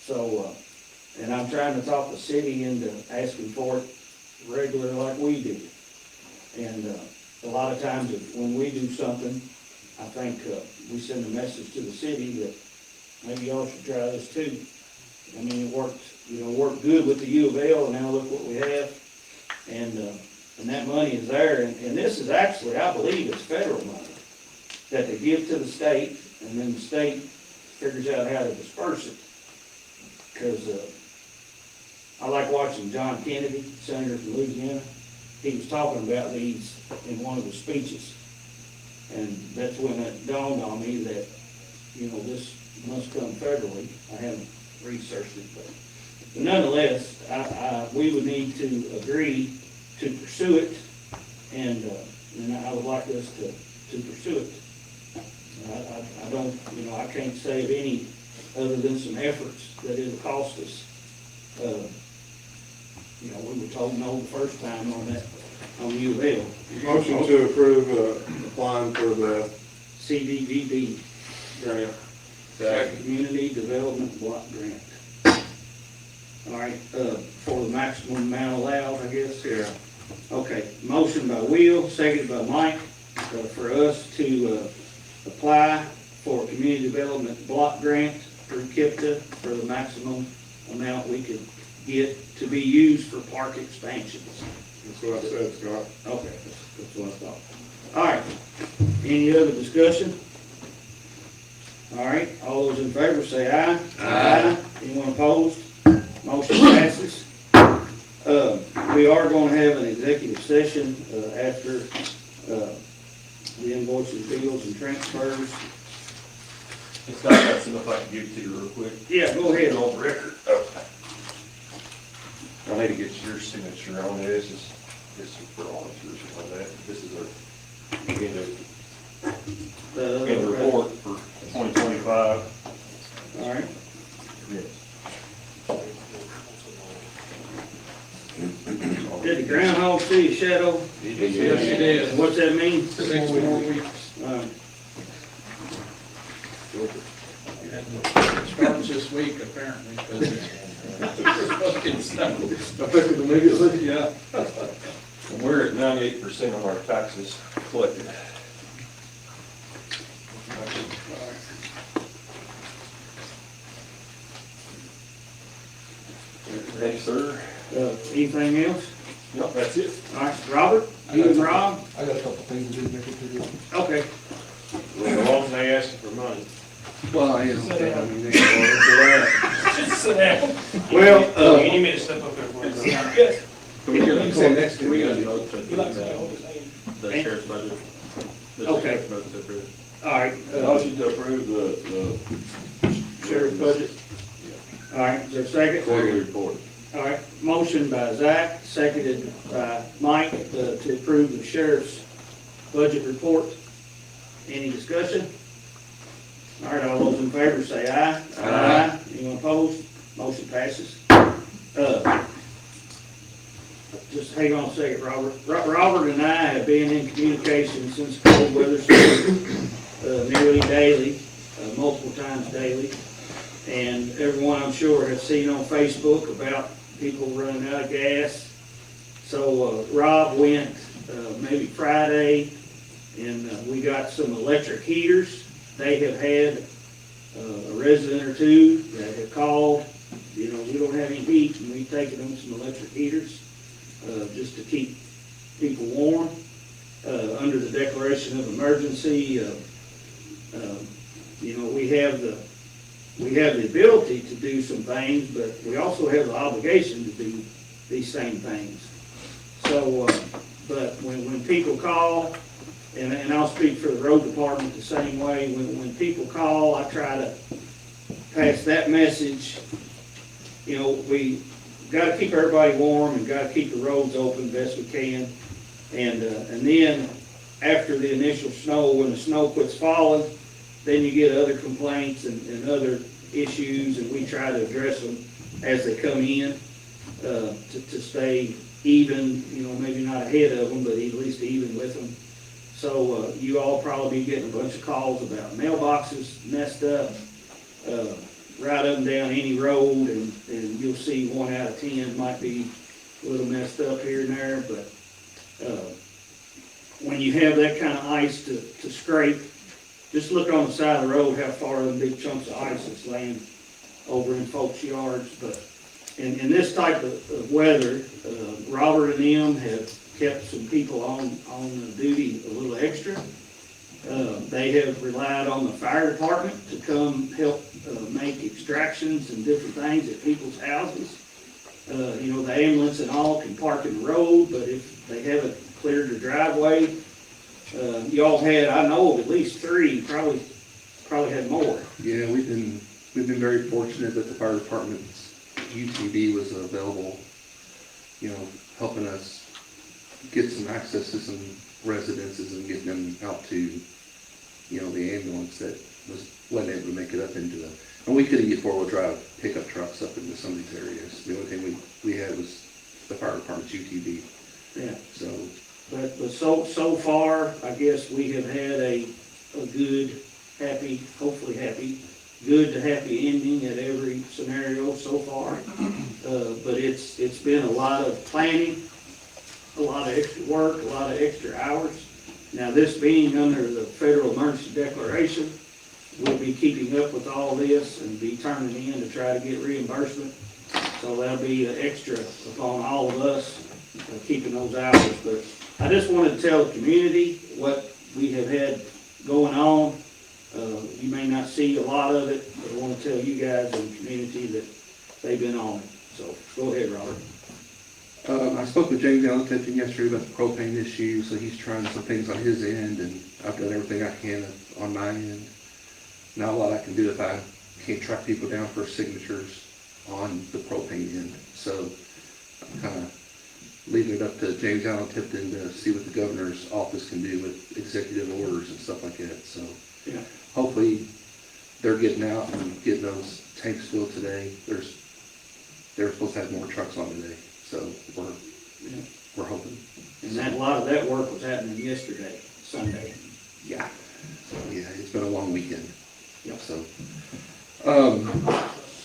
So, and I'm trying to talk the city into asking for it regular like we do. And, a lot of times when we do something, I think, we send a message to the city that maybe y'all should try this too. I mean, it worked good with the U of L, and now look what we have. And that money is there, and this is actually, I believe, it's federal money that they give to the state, and then the state figures out how to disperse it. Because, I like watching John Kennedy, Senator from Louisiana. He was talking about these in one of his speeches. And that's when it dawned on me that, this must come federally. I haven't researched it, but nonetheless, we would need to agree to pursue it, and I would like us to pursue it. I don't, I can't save any other than some efforts that it'll cost us. We were told no the first time on U of L. Motion to approve, applying for the CDBG grant. Community Development Block Grant. All right, for the maximum amount allowed, I guess. Yeah. Okay, motion by Will, seconded by Mike, for us to, apply for a community development block grant through KIPTA for the maximum amount we could get to be used for park expansions. That's what I said, Scott. Okay, that's what I thought. All right, any other discussion? All right, all those in favor say aye. Aye. Anyone opposed? Motion passes. We are gonna have an executive session, after, the invoices, bills, and transfers. It's not, that's enough I can give it to you real quick. Yeah, go ahead. On record. I need to get your signature on this, this is for auditors and all that. This is in the report for 2025. All right. Did the groundhog see a shadow? Yes, it is. What's that mean? 6 more weeks. It starts this week apparently, because it's fucking snow. Effective immediately? Yeah. And we're at 98% of our taxes collected. Thanks, sir. Anything else? No, that's it. All right, Robert, you and Rob? I got a couple things to do, make it to do. Okay. As long as they asking for money. Well, I Just sit down. Well, You need me to step up there for you? Can we get You said next can we to get a me. vote to do the sheriff's budget? The Okay. sheriff's budget to approve. all right, Motion to approve the sheriff's budget. All right, is there a second? quarterly report. All right, motion by Zach, seconded by Mike, to approve the sheriff's budget report. Any discussion? All right, all those in favor say aye. Aye. Anyone opposed? Motion passes. Just hang on a second, Robert. Robert and I have been in communication since cold weather started, nearly daily, multiple times daily. And everyone, I'm sure, has seen on Facebook about people running out of gas. So Rob went maybe Friday, and we got some electric heaters. They have had a resident or two that have called, we don't have any heat, and we've taken them some electric heaters just to keep people warm. Under the declaration of emergency, we have the ability to do some things, but we also have the obligation to do these same things. So, but when people call, and I'll speak for the road department the same way, when people call, I try to pass that message. We gotta keep everybody warm and gotta keep the roads open best we can. And then after the initial snow, when the snow quits falling, then you get other complaints and other issues, and we try to address them as they come in, to stay even, maybe not ahead of them, but at least even with them. So, you all probably be getting a bunch of calls about mailboxes messed up, right up and down any road, and you'll see 1 out of 10 might be a little messed up here and there, but, when you have that kind of ice to scrape, just look on the side of the road how far them big chunks of ice is laying over in folks' yards. But in this type of weather, Robert and them have kept some people on duty a little extra. They have relied on the fire department to come help make extractions and different things at people's houses. The ambulance and all can park in the road, but if they haven't cleared the driveway, y'all had, I know of at least 3, probably had more. Yeah, we've been very fortunate that the fire department's UTV was available, helping us get some access to some residences and getting them out to, the ambulance that wasn't able to make it up into and we couldn't get 4-wheel drive pickup trucks up into some of these areas. The only thing we had was the fire department's UTV. Yeah. So. But so far, I guess we have had a good, happy, hopefully happy, good to happy ending at every scenario so far. But it's been a lot of planning, a lot of extra work, a lot of extra hours. Now, this being under the federal emergency declaration, we'll be keeping up with all this and be turning in to try to get reimbursement. So that'll be an extra upon all of us, keeping those hours. But I just wanted to tell the community what we have had going on. You may not see a lot of it, but I want to tell you guys in the community that they've been on it. So go ahead, Robert. I spoke with James Allen Tipton yesterday about the propane issue, so he's trying some things on his end, and I've done everything I can on my end. Not a lot I can do if I can't track people down for signatures on the propane end. So I'm kind of leaving it up to James Allen Tipton to see what the governor's office can do with executive orders and stuff like that. So Yeah. hopefully they're getting out and getting those tanks filled today. They're supposed to have more trucks on today, so we're hoping. And a lot of that work was happening yesterday, Sunday. Yeah. So, yeah, it's been a long weekend. Yep. So,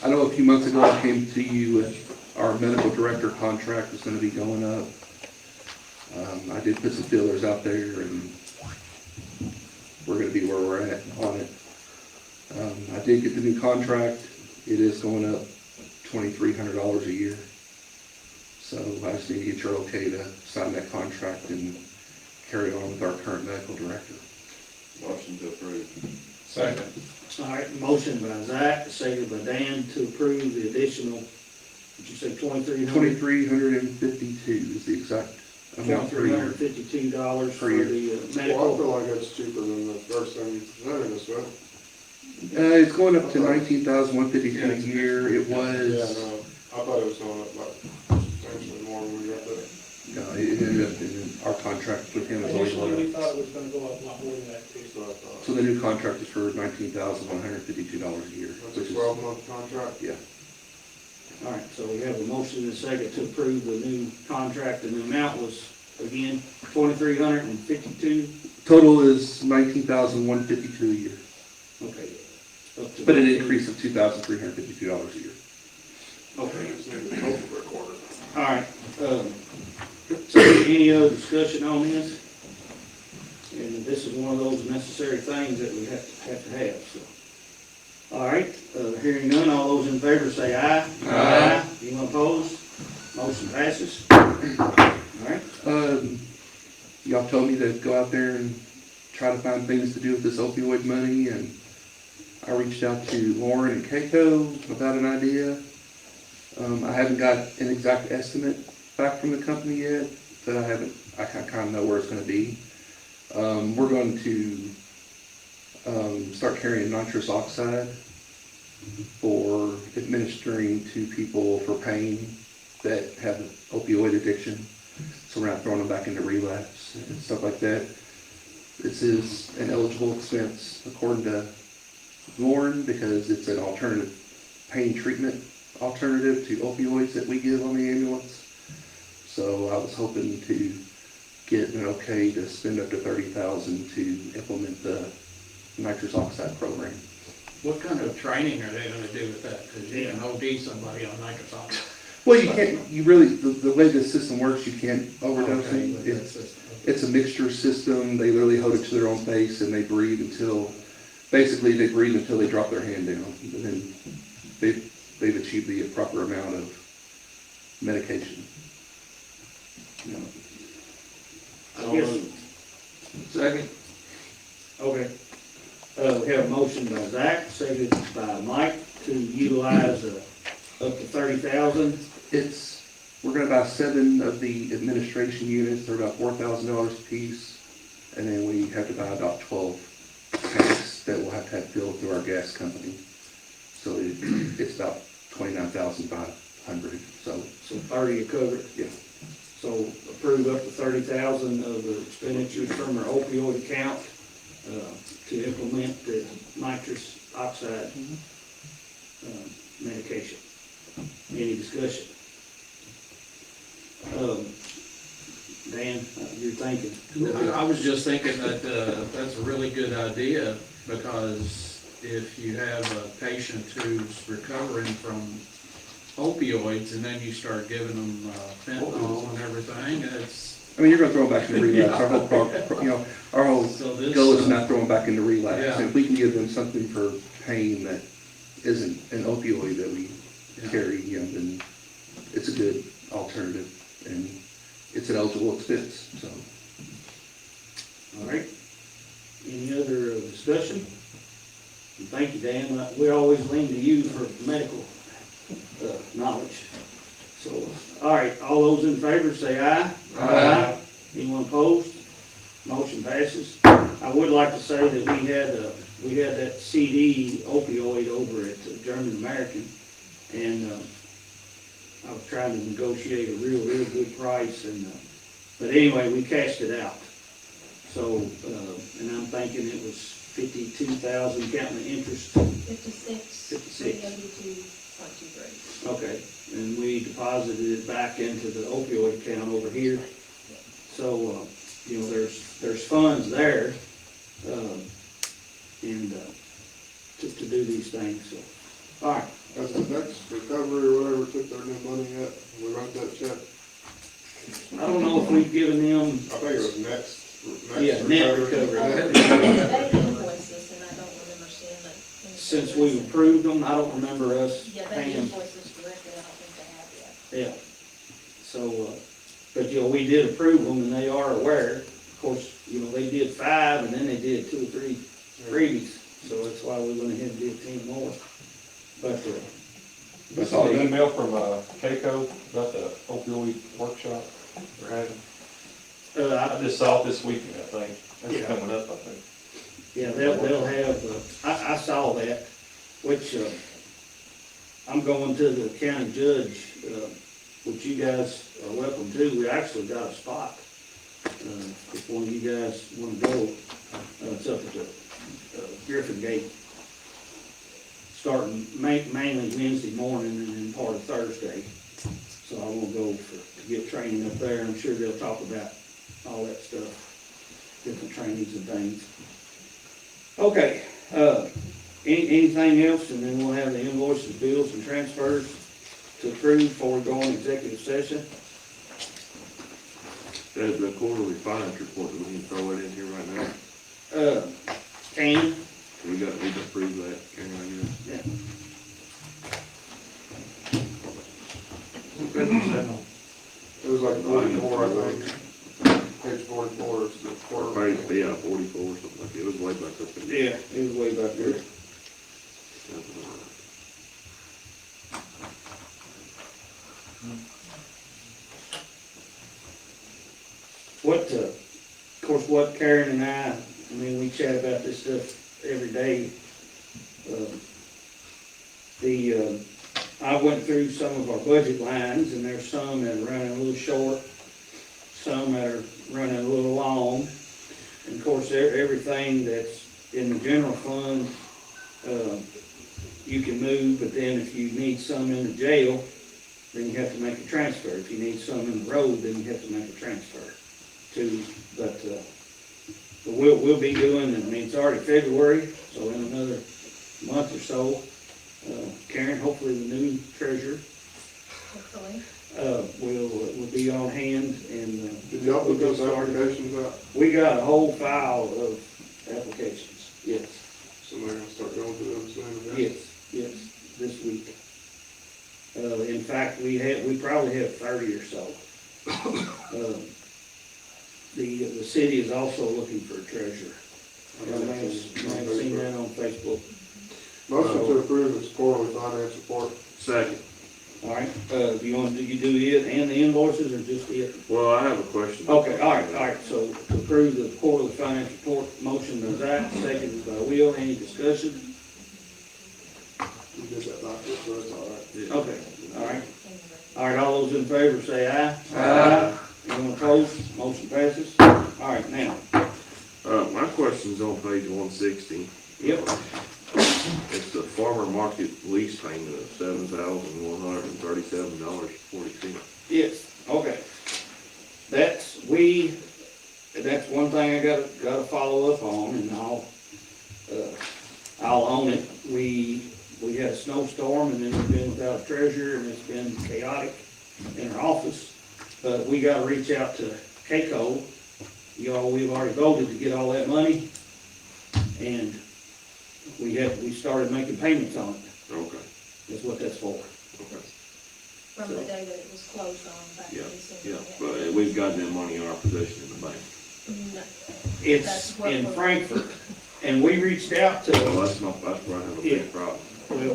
I know a few months ago I came to you with our medical director contract was going to be going up. I did put some feelers out there, and we're going to be where we're at on it. I did get the new contract. It is going up $2,300 a year. So I just need to get your okay to sign that contract and carry on with our current medical director. Motion to approve. Second. All right, motion by Zach, second by Dan to approve the additional, did you say $2,300? $2,352 is the exact amount per year. $2,352 for year. the Well, I medical. feel like that's cheaper than the first time you presented us with. It's going up to $19,152 a year. It Yeah, was, no, I thought it was going up like substantially more when we got there. no, it ended up in our contract with him is only Initially, we going up. thought it was gonna go up a lot more than that too. That's what I thought. So the new contract is for $19,152 a year, That's which a is, 12-month contract? yeah. All right, so we have a motion and a second to approve the new contract, and the amount was, again, $2,352. Total is $19,152 a year, Okay. Up to but an increase of $2,352 a year. Okay. Just need the total recorded. All right, so any other discussion on this? And this is one of those necessary things that we have to have, so. All right, hearing none, all those in favor say aye. Aye. Anyone opposed? Motion passes. All right, Y'all told me to go out there and try to find things to do with this opioid money, and I reached out to Lauren and Keiko about an idea. I haven't got an exact estimate back from the company yet, but I kind of know where it's going to be. We're going to start carrying nitrous oxide for administering to people for pain that have opioid addiction. So we're not throwing them back into relapse and stuff like that. This is an eligible expense according to Lauren because it's an alternative pain treatment alternative to opioids that we give on the ambulance. So I was hoping to get an okay to spend up to $30,000 to implement the nitrous oxide program. What kind of training are they gonna do with that? Because you can OD somebody on nitrous oxide. Well, you can't, you really, the way the system works, you can't overdose Okay, it. but It's, that's- it's a mixture system. They literally hold it to their own face and they breathe until, basically they breathe until they drop their hand down. And then they've achieved the proper amount of medication. You know. I guess, Second. okay. We have a motion by Zach, seconded by Mike to utilize, up to 30,000. We're gonna buy 7 of the administration units. They're about $4,000 a piece. And then we have to buy about 12 tanks that we'll have to have filled through our gas company. So it's about 29,500, so, So 30 to cover it. yeah. So approve up to 30,000 of the expenditures from our opioid account, to implement the nitrous oxide, medication. Any discussion? Dan, you're thinking? I was just thinking that, that's a really good idea, because if you have a patient who's recovering from opioids, and then you start giving them fentanyl and everything, it's, I mean, you're gonna throw them back into relapse. Our whole, our whole so this. goal is not throwing back into relapse. Yeah. And if we can give them something for pain that isn't an opioid that we Yeah. carry, then it's a good alternative, and it's an eligible expense, so. All right. Any other discussion? And thank you, Dan. We always lean to you for medical knowledge. So, all right, all those in favor say aye. Aye. Anyone opposed? Motion passes. I would like to say that we had that CD opioid over at German American, and I was trying to negotiate a real good price, and but anyway, we cashed it out. So, and I'm thinking it was 52,000 counting the interest. 56. 56. 392.23. Okay, and we deposited it back into the opioid account over here. So, there's funds there, and to do these things, so. All right, Has the next recovery or whatever took their new money yet? We wrote that check? I don't know if we've given them, I think it was next Yeah, net recovery. They invoice us, and I don't remember seeing it. in the since we've approved them, I don't remember us Yeah, they paying. invoice us directly, I don't think they have yet. Yeah. So, but, we did approve them, and they are aware. Of course, they did 5, and then they did 2 or 3 freebies, so that's why we went ahead and did 10 more. But, That's all An email from KACO about the opioid workshop we're having. I just saw it this weekend, I think. Yeah. That's coming up, I think. yeah, they'll have, I saw that, which, I'm going to the county judge, which you guys are welcome to. We actually got a spot. If one of you guys want to go, it's up at the Griffin Gate. Starting mainly Wednesday morning and then part of Thursday. So I will go to get training up there. I'm sure they'll talk about all that stuff, different trainings and things. Okay, anything else, and then we'll have the invoices, bills, and transfers to approve before we go on executive session. The quarterly finance report, we can throw it in here right now. Can, We just approved that, can I guess? yeah. It was like 44, I think. Page 44 is the quarter. Yeah, 44 or something like that. It was way back up in there. Yeah, it was way back there. What, of course, what Karen and I we chat about this stuff every day. I went through some of our budget lines, and there's some that are running a little short, some that are running a little long. And of course, everything that's in the general fund, you can move, but then if you need some in the jail, then you have to make a transfer. If you need some in the road, then you have to make a transfer but we'll be doing, I mean, it's already February, so in another month or so, Karen, hopefully the new treasurer, Hopefully. will be on hand and. Did y'all put we'll those get started. applications out? We got a whole file of applications, yes, So they're gonna start going through those soon, I yes, guess? yes, this week. In fact, we probably have 30 or so. The city is also looking for a treasurer. You may have seen that on Facebook. Motion to approve this quarterly finance report. Second. All right, do you do it and the invoices or just it? Well, I have a question. Okay, all right, so to approve the quarterly finance report, motion by Zach, seconded by Will, any discussion? You did that last year, so that's all right. Yeah. Okay, all right. All right, all those in favor say aye. Aye. Anyone opposed? Motion passes. All right, now, My question's on page 160. yep, It's the farmer market lease payment of $7,137.40. yes, okay. That's one thing I gotta follow up on, and I'll own it. We had a snowstorm, and then we've been without a treasurer, and it's been chaotic in our office. But we gotta reach out to KCO. We've already voted to get all that money, and we started making payments on it. Okay, That's what that's for. okay. From the day that it was closed on back in Yeah, December. yeah, but we've got that money in our possession in the bank. No. It's That's what in we're- Frankfurt, and we reached out to, Well, that's where I have a Yeah. big problem. well,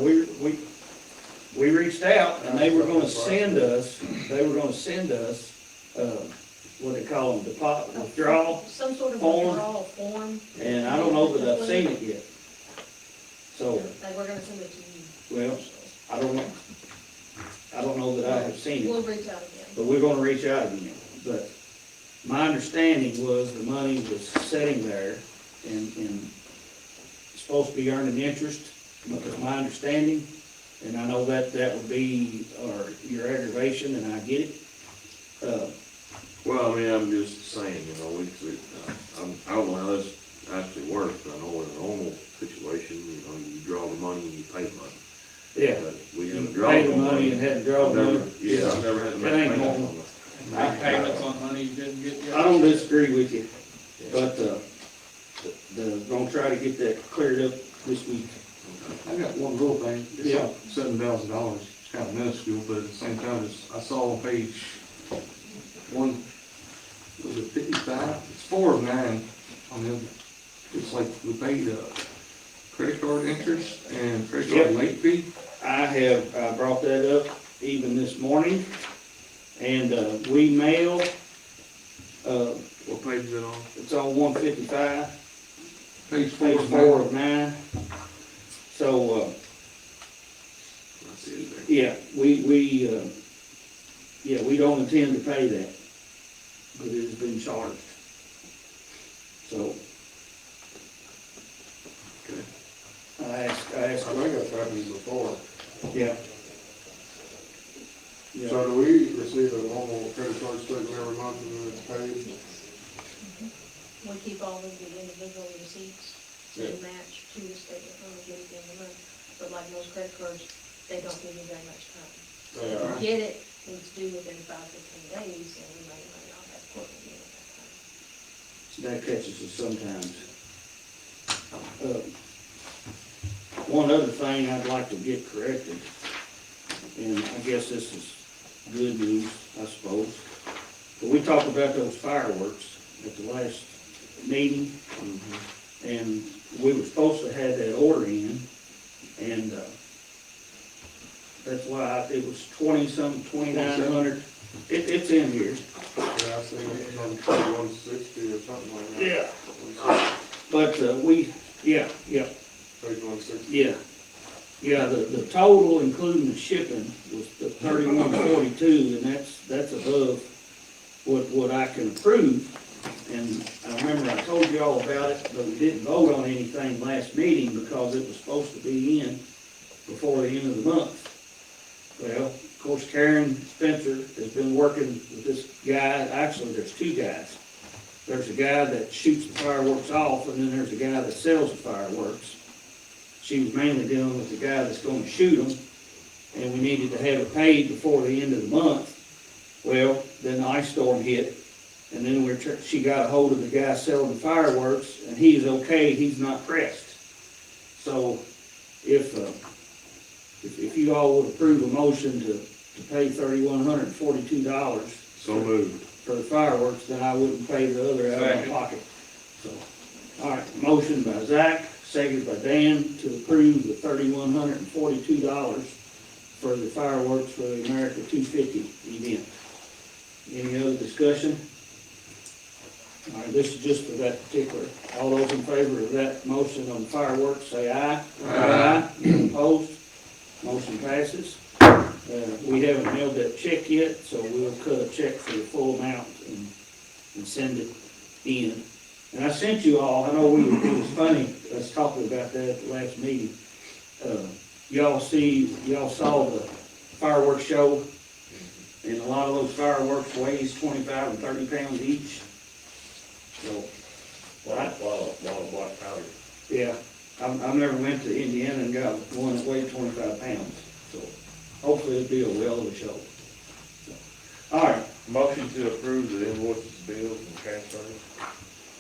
we reached out, and they were gonna send us, what they call them, deposit, withdrawal, Some sort of form. withdrawal form. and I don't know that I've seen it yet. So, They were gonna send it to you. well, I don't know that I have seen it. We'll reach out again. But we're gonna reach out again. But my understanding was the money was sitting there and supposed to be earning interest, but it's my understanding. And I know that would be, your aggravation, and I get it. Well, I mean, I'm just saying, I don't know how this actually works, but I know in a normal situation, you draw the money and you pay the money. Yeah. But we You haven't pay drawn the money and hadn't drawn the money. Yeah, I've never had to make That ain't payments normal. on it. Make payments on money you didn't get yet. I don't disagree with you, but, gonna try to get that cleared up this week. I got one little thing, Yeah. it's $7,000, it's kind of minuscule, but at the same time, I saw on page 55? It's 4 of 9 on them. It's like we paid, credit card interest and credit card Yep. late fee. I brought that up even this morning, and, we mail, What page is it on? it's on 155, Page 4 page of 4 9. of 9. So, I see it there. yeah, we don't intend to pay that, but it has been charged. So, Okay. I asked, I think that's happened before. yeah. Yeah. So do we receive a normal credit card statement every month and then it's paid? We keep all of the individual receipts to match to the statement when we get it in the month. But like most credit cards, they don't give you very much time. So if you get it, it's due within 5-15 days, and we may or may not have equipment in at that time. So that catches us sometimes. One other thing I'd like to get corrected, and I guess this is good news, I suppose. But we talked about those fireworks at the last meeting, and we were supposed to have that order in, and, that's why it was 2,900. It's in here. Yeah, I think it's on 160 or something like that. Yeah. But, Page 160. Yeah, the total, including the shipping, was the 3142, and that's above what I can approve. And I remember I told you all about it, but we didn't vote on anything last meeting because it was supposed to be in before the end of the month. Well, of course, Karen Spencer has been working with this guy, actually, there's two guys. There's a guy that shoots the fireworks off, and then there's a guy that sells the fireworks. She was mainly dealing with the guy that's gonna shoot them, and we needed to have it paid before the end of the month. Well, then the ice storm hit, and then she got a hold of the guy selling the fireworks, and he's okay, he's not pressed. So, if you all would approve a motion to pay $3,142 So moved. for the fireworks, then I wouldn't pay the other out of my pocket. So, all right, motion by Zach, seconded by Dan to approve the $3,142 for the fireworks for the America 250 event. Any other discussion? All right, this is just for that particular. All those in favor of that motion on fireworks, say aye. Aye. Any opposed? Motion passes. We haven't mailed that check yet, so we'll cut a check for the full amount and send it in. And I sent you all, I know it was funny, us talking about that at the last meeting. Y'all saw the fireworks show, and a lot of those fireworks weighs 25 and 30 pounds each. So, A lot of black powder. yeah, I've never went to Indiana and got one that weighed 25 pounds, so hopefully it'll be a well of a show. So, all right, Motion to approve the invoices, bills, and transfers.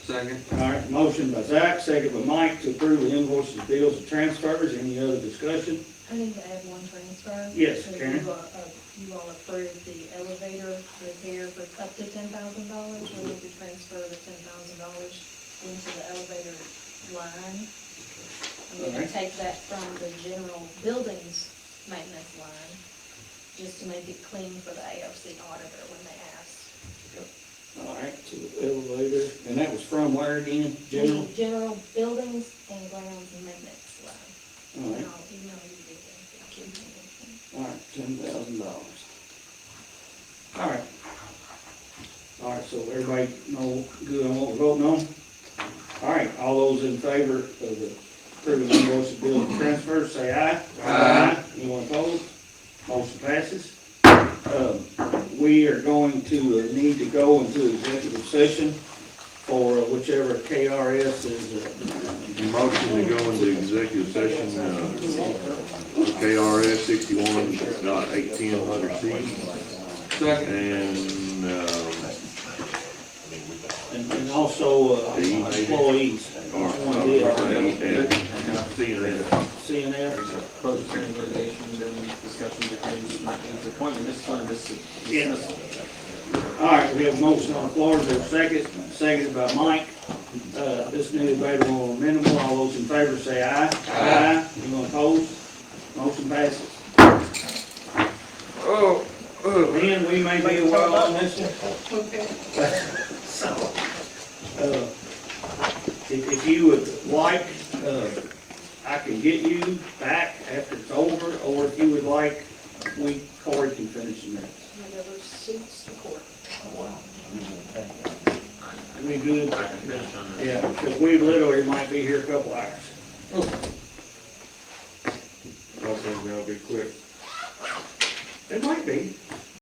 Second. all right, motion by Zach, second by Mike to approve the invoices, bills, and transfers. Any other discussion? I need to add one transfer. Yes, So Karen. You all approved the elevator repair for up to $10,000. We need to transfer the $10,000 into the elevator line. I'm gonna Alright. take that from the general buildings maintenance line, just to make it clean for the ARC auditor when they ask. All right, to the elevator, and that was from where again? General? The general buildings and grounds maintenance line. All And right, I'll email you the information. all right, $10,000. All right. All right, so everybody know good on what we're voting on? All right, all those in favor of the approving invoices, bills, and transfers, say aye. Aye. Anyone opposed? Motion passes. We are going to need to go into executive session for whichever KRS is, Motion to go into executive session, KRS 61.810 Second. and also employees. CNF. Closed hearing litigation, then discussion between Mike's appointment, this time, this is dismissal. All right, we have a motion on the floor, is there a second? Seconded by Mike. This new debatable or minimal, all those in favor say aye. Aye. Anyone opposed? Motion passes. Ben, we may be a while on this one. So, if you would like, I can get you back after it's over, or if you would like, Corey can finish the minutes. Whatever suits the court. We good? I can finish on this. Yeah, because we literally might be here a couple hours. I think that'll be quick. It might be.